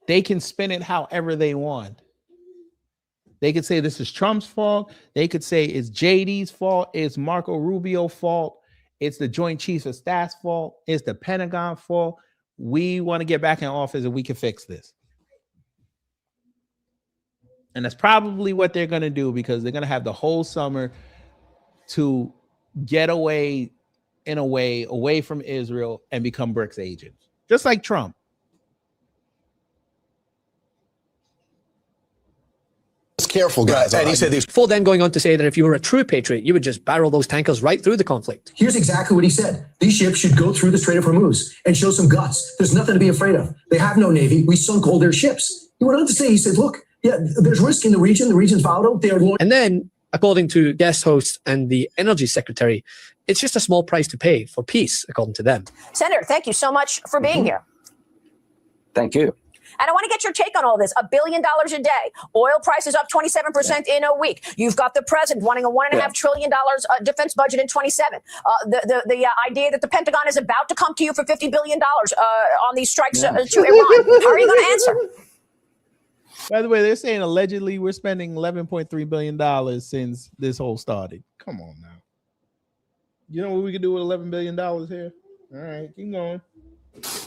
They can spin it however they want. They could say this is Trump's fault. They could say it's JD's fault. It's Marco Rubio's fault. It's the Joint Chiefs of Staff's fault. It's the Pentagon fault. We want to get back in office and we can fix this. And that's probably what they're going to do, because they're going to have the whole summer to get away, in a way, away from Israel and become BRICS agents, just like Trump. Careful, guys. And he said this before then going on to say that if you were a true patriot, you would just barrel those tankers right through the conflict. Here's exactly what he said. These ships should go through the Strait of Hormuz and show some guts. There's nothing to be afraid of. They have no navy. We sunk all their ships. He went on to say, he said, look, yeah, there's risk in the region. The region's volatile. They are and then, according to guest host and the energy secretary, it's just a small price to pay for peace, according to them. Senator, thank you so much for being here. Thank you. And I want to get your take on all this. $1 billion a day. Oil prices up 27% in a week. You've got the president wanting a $1.5 trillion defense budget in 27. The idea that the Pentagon is about to come to you for $50 billion on these strikes to Iran. How are you going to answer? By the way, they're saying allegedly we're spending $11.3 billion since this whole started. Come on now. You know what we could do with $11 billion here? All right, keep going.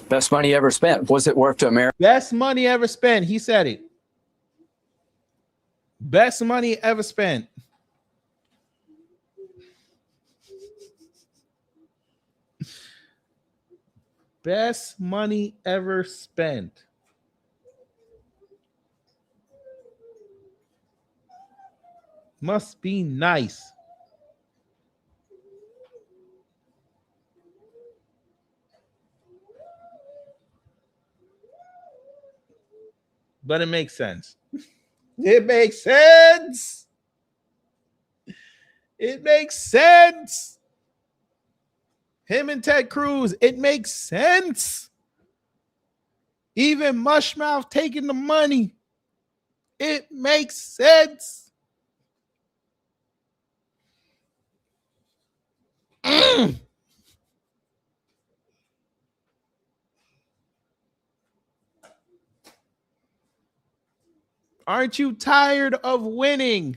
Best money ever spent. Was it worth to America? Best money ever spent. He said it. Best money ever spent. Best money ever spent. Must be nice. But it makes sense. It makes sense. It makes sense. Him and Ted Cruz, it makes sense. Even Mushmouth taking the money, it makes sense. Aren't you tired of winning?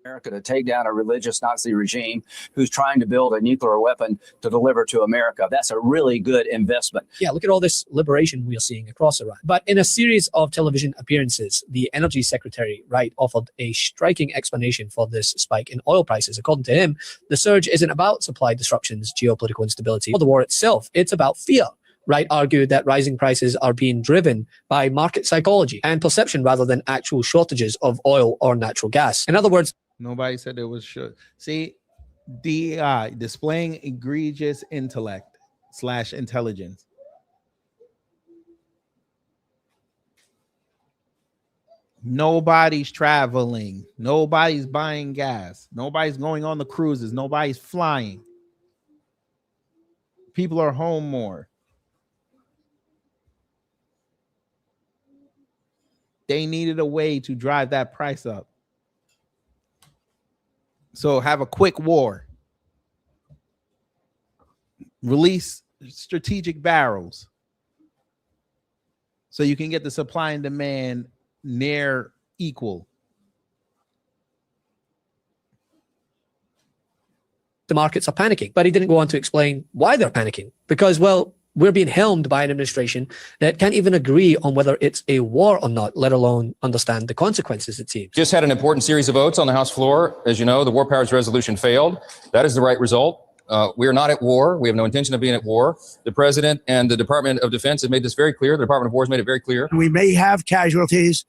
America to take down a religious Nazi regime who's trying to build a nuclear weapon to deliver to America. That's a really good investment. Yeah, look at all this liberation we are seeing across Iran. But in a series of television appearances, the energy secretary, right, offered a striking explanation for this spike in oil prices. According to him, the surge isn't about supply disruptions, geopolitical instability, or the war itself. It's about fear. Wright argued that rising prices are being driven by market psychology and perception rather than actual shortages of oil or natural gas. In other words, nobody said there was short. See, DEI, displaying egregious intellect / intelligence. Nobody's traveling. Nobody's buying gas. Nobody's going on the cruises. Nobody's flying. People are home more. They needed a way to drive that price up. So have a quick war. Release strategic barrels so you can get the supply and demand near equal. The markets are panicking, but he didn't go on to explain why they're panicking. Because, well, we're being helmed by an administration that can't even agree on whether it's a war or not, let alone understand the consequences, it seems. Just had an important series of votes on the House floor. As you know, the War Powers Resolution failed. That is the right result. We are not at war. We have no intention of being at war. The President and the Department of Defense have made this very clear. The Department of War has made it very clear. We may have casualties.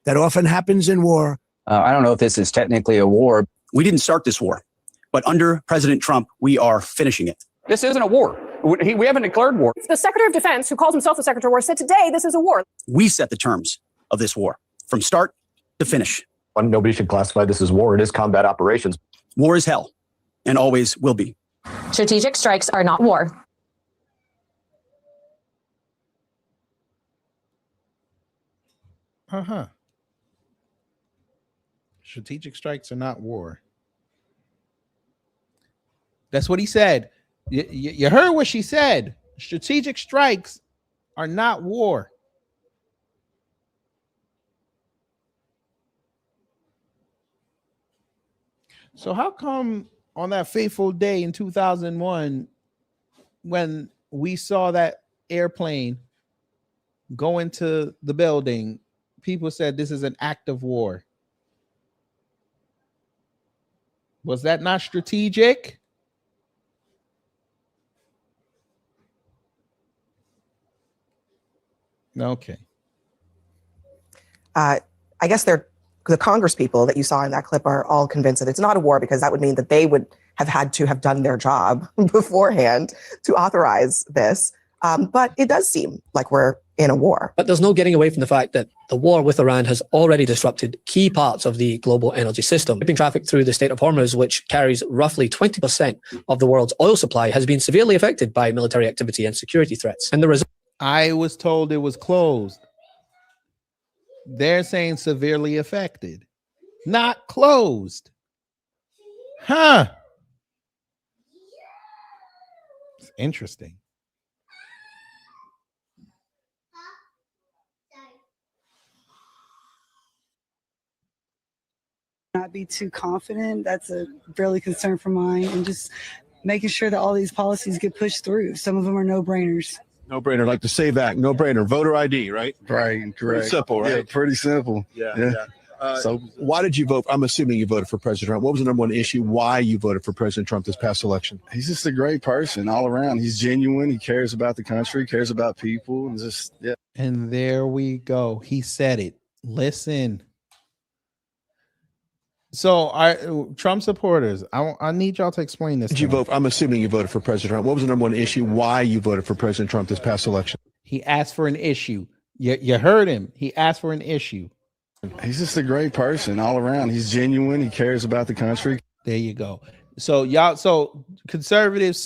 That often happens in war. I don't know if this is technically a war. We didn't start this war, but under President Trump, we are finishing it. This isn't a war. We haven't declared war. The Secretary of Defense, who calls himself the Secretary of War, said today this is a war. We set the terms of this war from start to finish. Nobody should classify this as war. It is combat operations. War is hell and always will be. Strategic strikes are not war. Strategic strikes are not war. That's what he said. You heard what she said. Strategic strikes are not war. So how come on that fateful day in 2001, when we saw that airplane go into the building, people said this is an act of war? Was that not strategic? Okay. I guess the Congress people that you saw in that clip are all convinced that it's not a war, because that would mean that they would have had to have done their job beforehand to authorize this. But it does seem like we're in a war. But there's no getting away from the fact that the war with Iran has already disrupted key parts of the global energy system. Shipping traffic through the Strait of Hormuz, which carries roughly 20% of the world's oil supply, has been severely affected by military activity and security threats. And the result. I was told it was closed. They're saying severely affected, not closed. Huh. It's interesting. Not be too confident. That's a really concern for mine, and just making sure that all these policies get pushed through. Some of them are no-brainers. No-brainer, like the SAVE Act, no-brainer. Voter ID, right? Right, correct. Pretty simple, right? Yeah, pretty simple. Yeah. So why did you vote? I'm assuming you voted for President Trump. What was the number one issue why you voted for President Trump this past election? He's just a great person all around. He's genuine. He cares about the country, cares about people, and just, yeah. And there we go. He said it. Listen. So, Trump supporters, I need y'all to explain this. Did you vote? I'm assuming you voted for President Trump. What was the number one issue why you voted for President Trump this past election? He asked for an issue. You heard him. He asked for an issue. He's just a great person all around. He's genuine. He cares about the country. There you go. So y'all, conservative /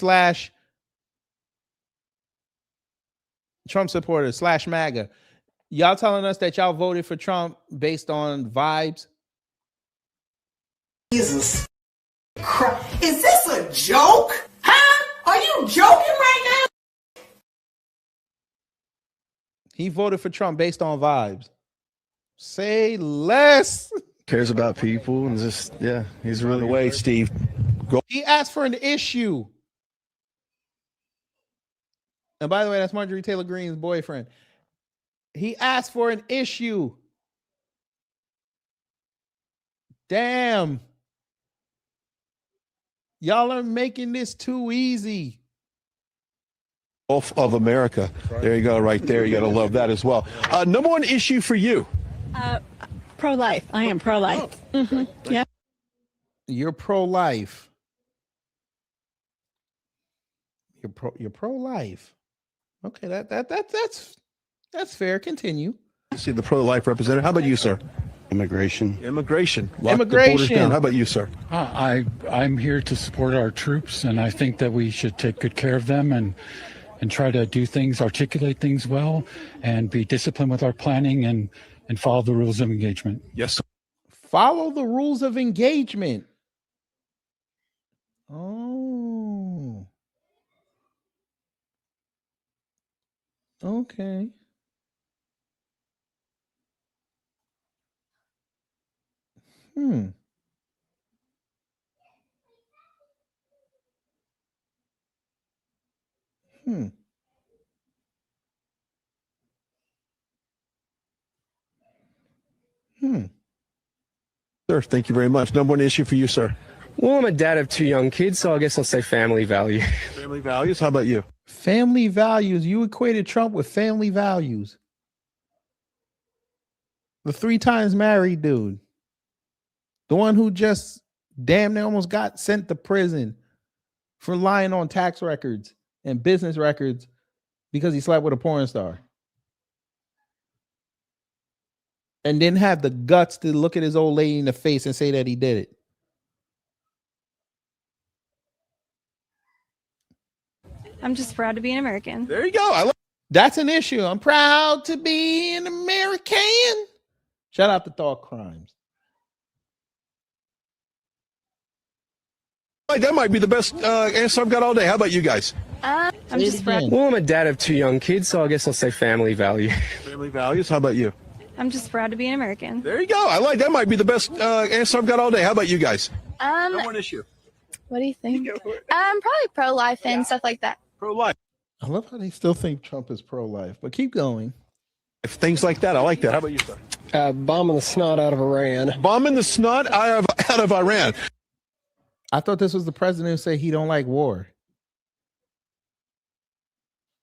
Trump supporters / MAGA, y'all telling us that y'all voted for Trump based on vibes? Jesus Christ. Is this a joke? Huh? Are you joking right now? He voted for Trump based on vibes. Say less. Cares about people and just, yeah, he's really way, Steve. Go. He asked for an issue. And by the way, that's Marjorie Taylor Greene's boyfriend. He asked for an issue. Damn. Y'all are making this too easy. Gulf of America. There you go, right there. You got to love that as well. Number one issue for you. Pro-life. I am pro-life. Yeah. You're pro-life. You're pro-life. Okay, that's fair. Continue. See the pro-life representative. How about you, sir? Immigration. Immigration. Lock the borders down. How about you, sir? I'm here to support our troops, and I think that we should take good care of them and try to do things, articulate things well, and be disciplined with our planning and follow the rules of engagement. Yes, sir. Follow the rules of engagement. Oh. Okay. Hmm. Sir, thank you very much. Number one issue for you, sir. Well, I'm a dad of 2 young kids, so I guess I'll say family value. Family values. How about you? Family values. You equated Trump with family values. The 3 times married dude. The one who just damn near almost got sent to prison for lying on tax records and business records because he slept with a porn star. And didn't have the guts to look at his old lady in the face and say that he did it. I'm just proud to be an American. There you go. That's an issue. I'm proud to be an American. Shout out to Thought Crimes. That might be the best answer I've got all day. How about you guys? I'm just proud. Well, I'm a dad of 2 young kids, so I guess I'll say family value. Family values. How about you? I'm just proud to be an American. There you go. That might be the best answer I've got all day. How about you guys? Number one issue. What do you think? Probably pro-life and stuff like that. Pro-life. I love how they still think Trump is pro-life, but keep going. If things like that, I like that. How about you, sir? Bombing the snot out of Iran. Bombing the snot out of Iran. I thought this was the president who said he don't like war.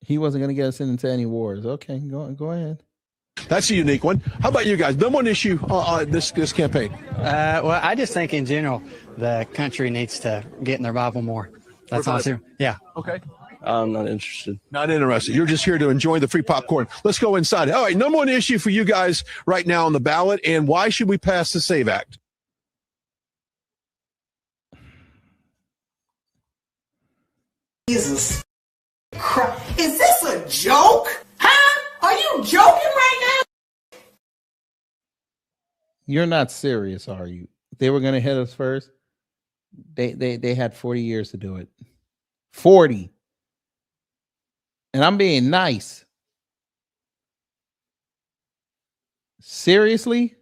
He wasn't going to get us into any wars. Okay, go ahead. That's a unique one. How about you guys? Number one issue this campaign. Well, I just think in general, the country needs to get in their Bible more. That's awesome. Yeah. Okay. I'm not interested. Not interested. You're just here to enjoy the free popcorn. Let's go inside. All right, number one issue for you guys right now on the ballot, and why should we pass the SAVE Act? Jesus Christ. Is this a joke? Huh? Are you joking right now? You're not serious, are you? They were going to hit us first. They had 40 years to do it. 40. And I'm being nice. Seriously?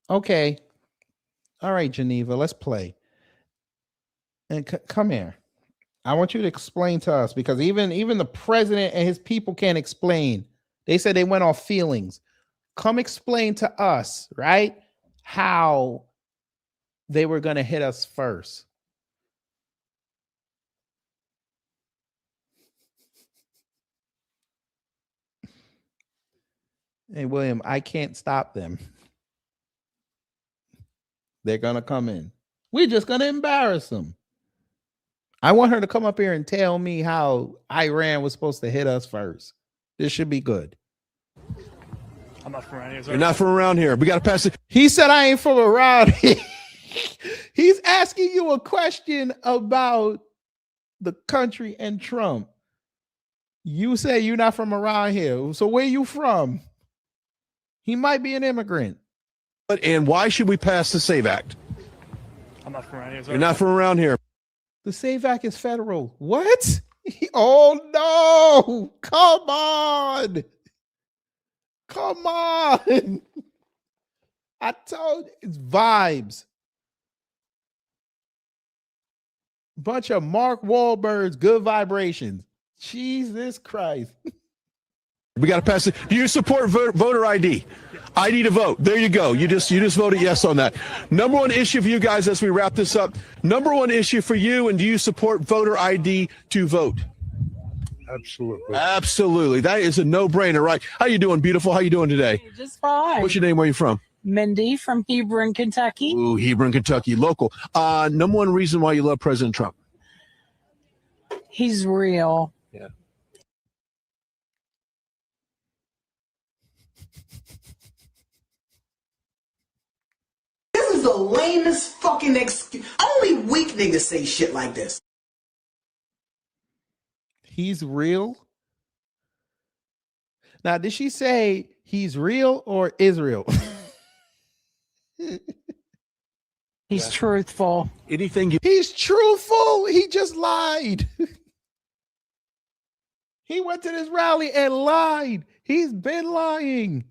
Okay. All right, Geneva, let's play. And come here. I want you to explain to us, because even the president and his people can't explain. They said they went off feelings. Come explain to us, right, how they were going to hit us first. Hey, William, I can't stop them. They're going to come in. We're just going to embarrass them. I want her to come up here and tell me how Iran was supposed to hit us first. This should be good. I'm not from around here. You're not from around here. We got to pass it. He said I ain't from around here. He's asking you a question about the country and Trump. You say you're not from around here. So where you from? He might be an immigrant. And why should we pass the SAVE Act? I'm not from around here. You're not from around here. The SAVE Act is federal. What? Oh, no. Come on. Come on. I told you, it's vibes. Bunch of Mark Wahlberg's good vibrations. Jesus Christ. We got to pass it. Do you support voter ID? ID to vote. There you go. You just voted yes on that. Number one issue for you guys as we wrap this up. Number one issue for you, and do you support voter ID to vote? Absolutely. Absolutely. That is a no-brainer, right? How you doing, beautiful? How you doing today? Just fine. What's your name? Where you from? Mindy from Hebron, Kentucky. Ooh, Hebron, Kentucky, local. Number one reason why you love President Trump? He's real. Yeah. This is the lamest fucking excuse. Only weak niggas say shit like this. He's real. Now, did she say he's real or Israel? He's truthful. Anything He's truthful. He just lied. He went to this rally and lied. He's been lying.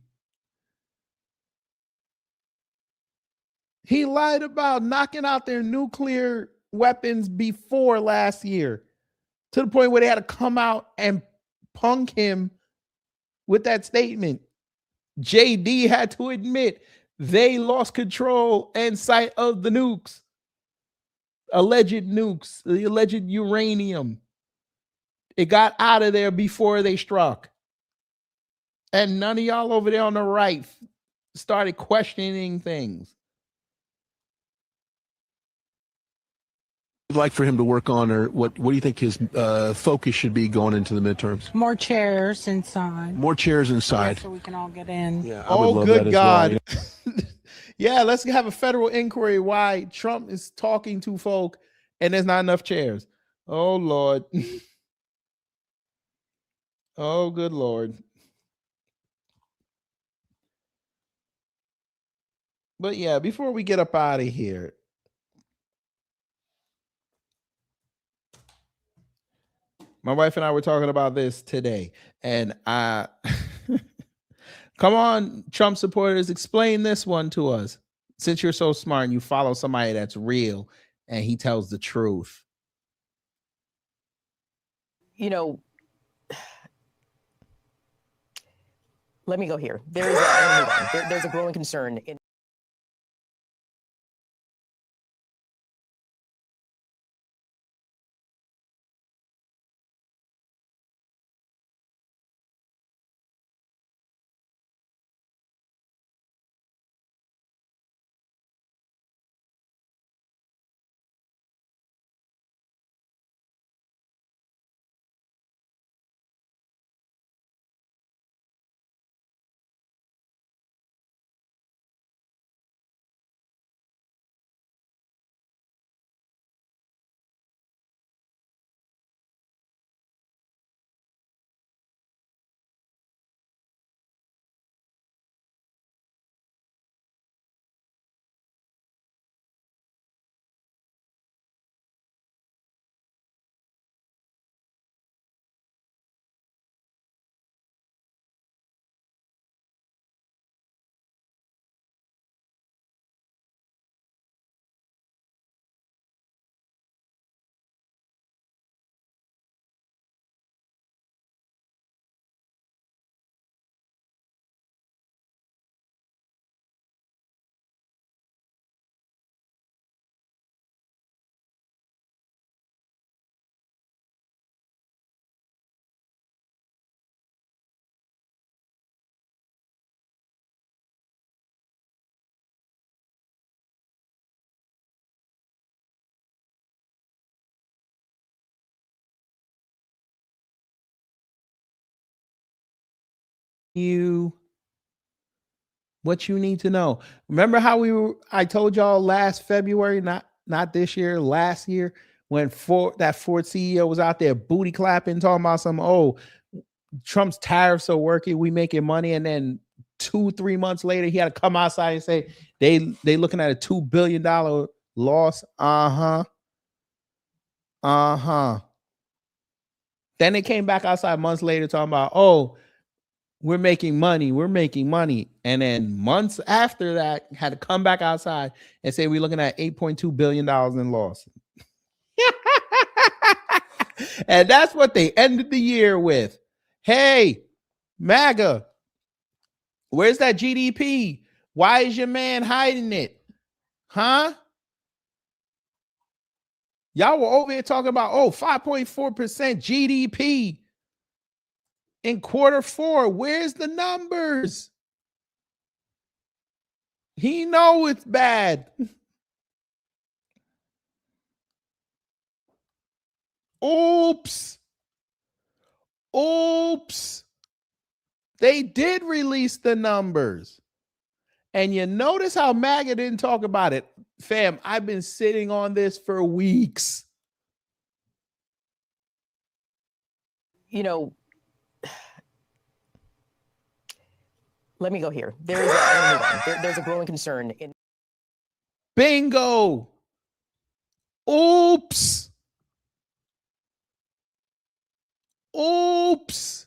He lied about knocking out their nuclear weapons before last year, to the point where they had to come out and punk him with that statement. JD had to admit they lost control and sight of the nukes, the alleged uranium. It got out of there before they struck. And none of y'all over there on the right started questioning things. you'd like for him to work on, or what do you think his focus should be going into the midterms? More chairs inside. More chairs inside. So we can all get in. Yeah, I would love good that God. as well. Yeah, let's have a federal inquiry why Trump is talking to folk and there's not enough chairs. Oh, Lord. Oh, good Lord. But yeah, before we get up out of here, my wife and I were talking about this today, and come on, Trump supporters, explain this one to us. Since you're so smart and you follow somebody that's real and he tells the truth. You know, let me go here. There's a growing concern in what you need to know. Remember how I told y'all last February, not this year, last year, when that Ford CEO was out there booty clapping, talking about Trump's tariffs are working, we making money, and then 2-3 months later, he had to come outside and say they looking at a $2 billion loss. Then they came back outside months later talking about, we're making money. And then months after that, had to come back outside and say we're looking at $8.2 billion in loss. And that's what they ended the year with. Hey, MAGA, where's that GDP? Why is your man hiding it? Huh? Y'all were over here talking about, 5.4% GDP in Q4. Where's the numbers? He know it's bad. Oops. Oops. They did release the numbers. And you notice how MAGA didn't talk about it. Fam, I've been sitting on this for weeks. You know, let me go here. There's a growing concern in Bingo. Oops. Oops.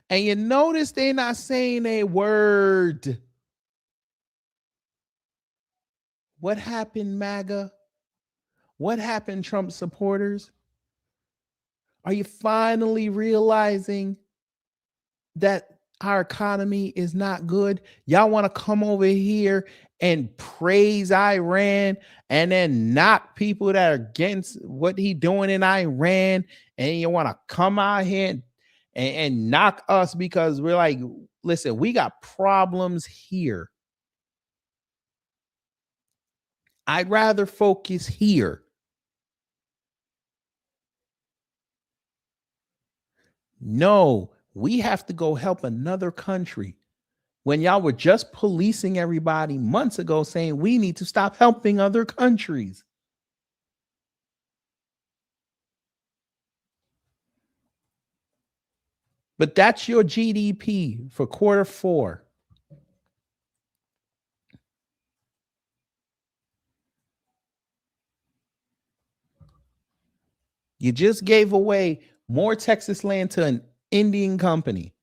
And you notice they're not saying a word. What happened, MAGA? What happened, Trump supporters? Are you finally realizing that our economy is not good? Y'all want to come over here and praise Iran and then knock people that are against what he doing in Iran, and you want to come out here and knock us because we're like, listen, we got problems here. I'd rather focus here. No, we have to go help another country. When y'all were just policing everybody months ago saying we need to stop helping other countries. But that's your GDP for quarter four. You just gave away more Texas land to an Indian company.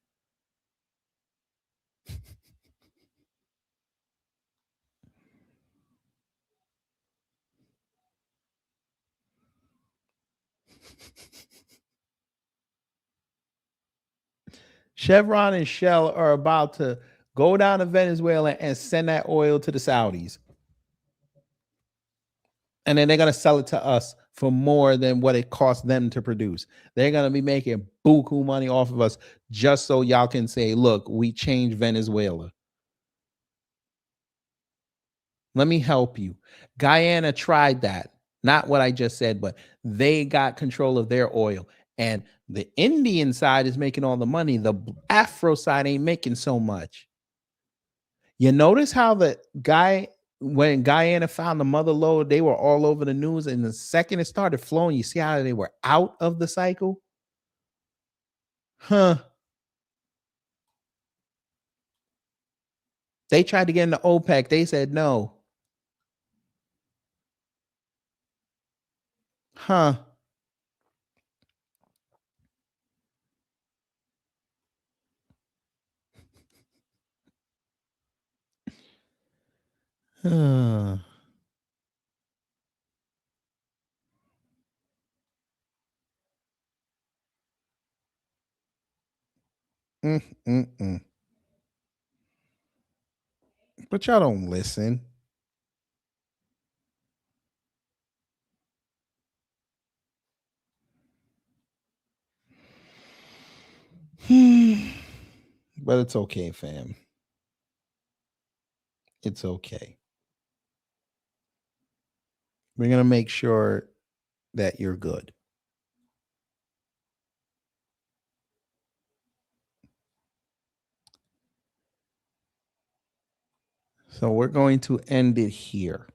Chevron and Shell are about to go down to Venezuela and send that oil to the Saudis. And then they're going to sell it to us for more than what it cost them to produce. They're going to be making buku money off of us just so y'all can say, look, we changed Venezuela. Let me help you. Guyana tried that. Not what I just said, but they got control of their oil. And the Indian side is making all the money. The Afro side ain't making so much. You notice how the guy, when Guyana found the mother lode, they were all over the news. And the second it started flowing, you see how they were out of the cycle? Huh. They tried to get into OPEC. They said no. Huh. Huh. But y'all don't listen. But it's okay, fam. It's okay. We're going to make sure that you're good. So we're going to end it here.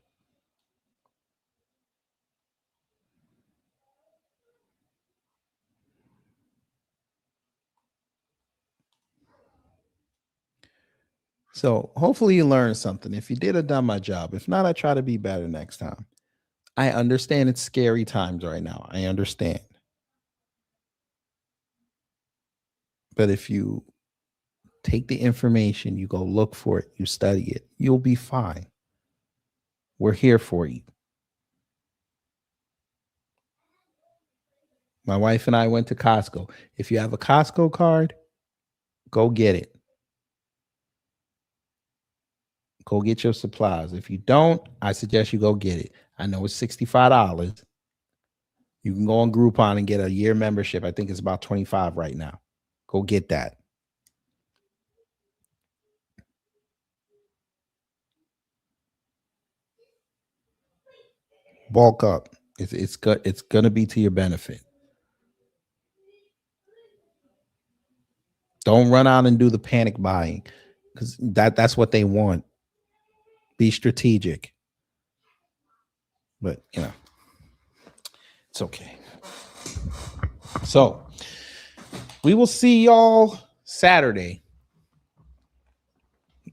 So hopefully you learned something. If you did, I've done my job. If not, I try to be better next time. I understand it's scary times right now. I understand. But if you take the information, you go look for it, you study it, you'll be fine. We're here for you. My wife and I went to Costco. If you have a Costco card, go get it. Go get your supplies. If you don't, I suggest you go get it. I know it's $65. You can go on Groupon and get a year membership. I think it's about $25 right now. Go get that. Bulk up. It's gonna be to your benefit. Don't run out and do the panic buying, because that's what they want. Be strategic. But it's okay. So we will see y'all Saturday.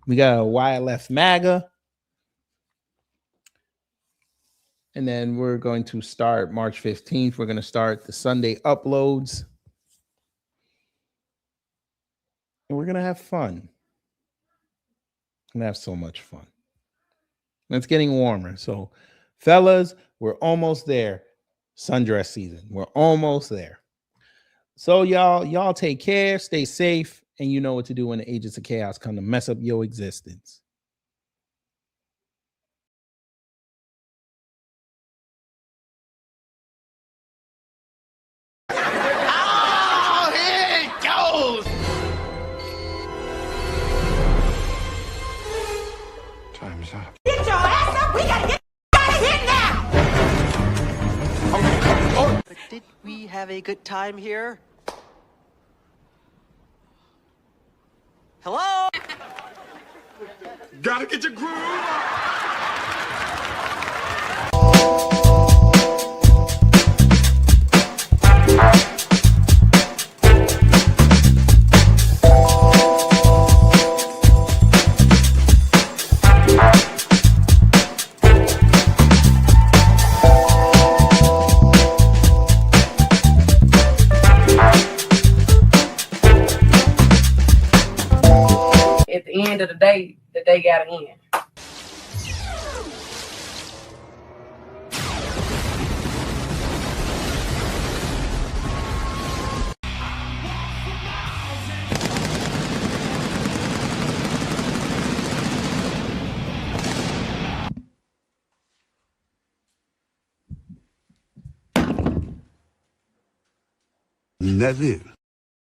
We got a Why I Left MAGA. And then we're going to start March 15th. We're going to start the Sunday uploads. And we're going to have fun. We're going to have so much fun. And it's getting warmer. So, fellas, we're almost there. Sundress season. We're almost there. So, y'all take care. Stay safe. And you know what to do when the agents of chaos come to mess up your existence. Time's up. Get your ass up. We gotta get out of here now. But did we have a good time here? Hello? Gotta get your groove on. At the end of the day gotta end. That's it.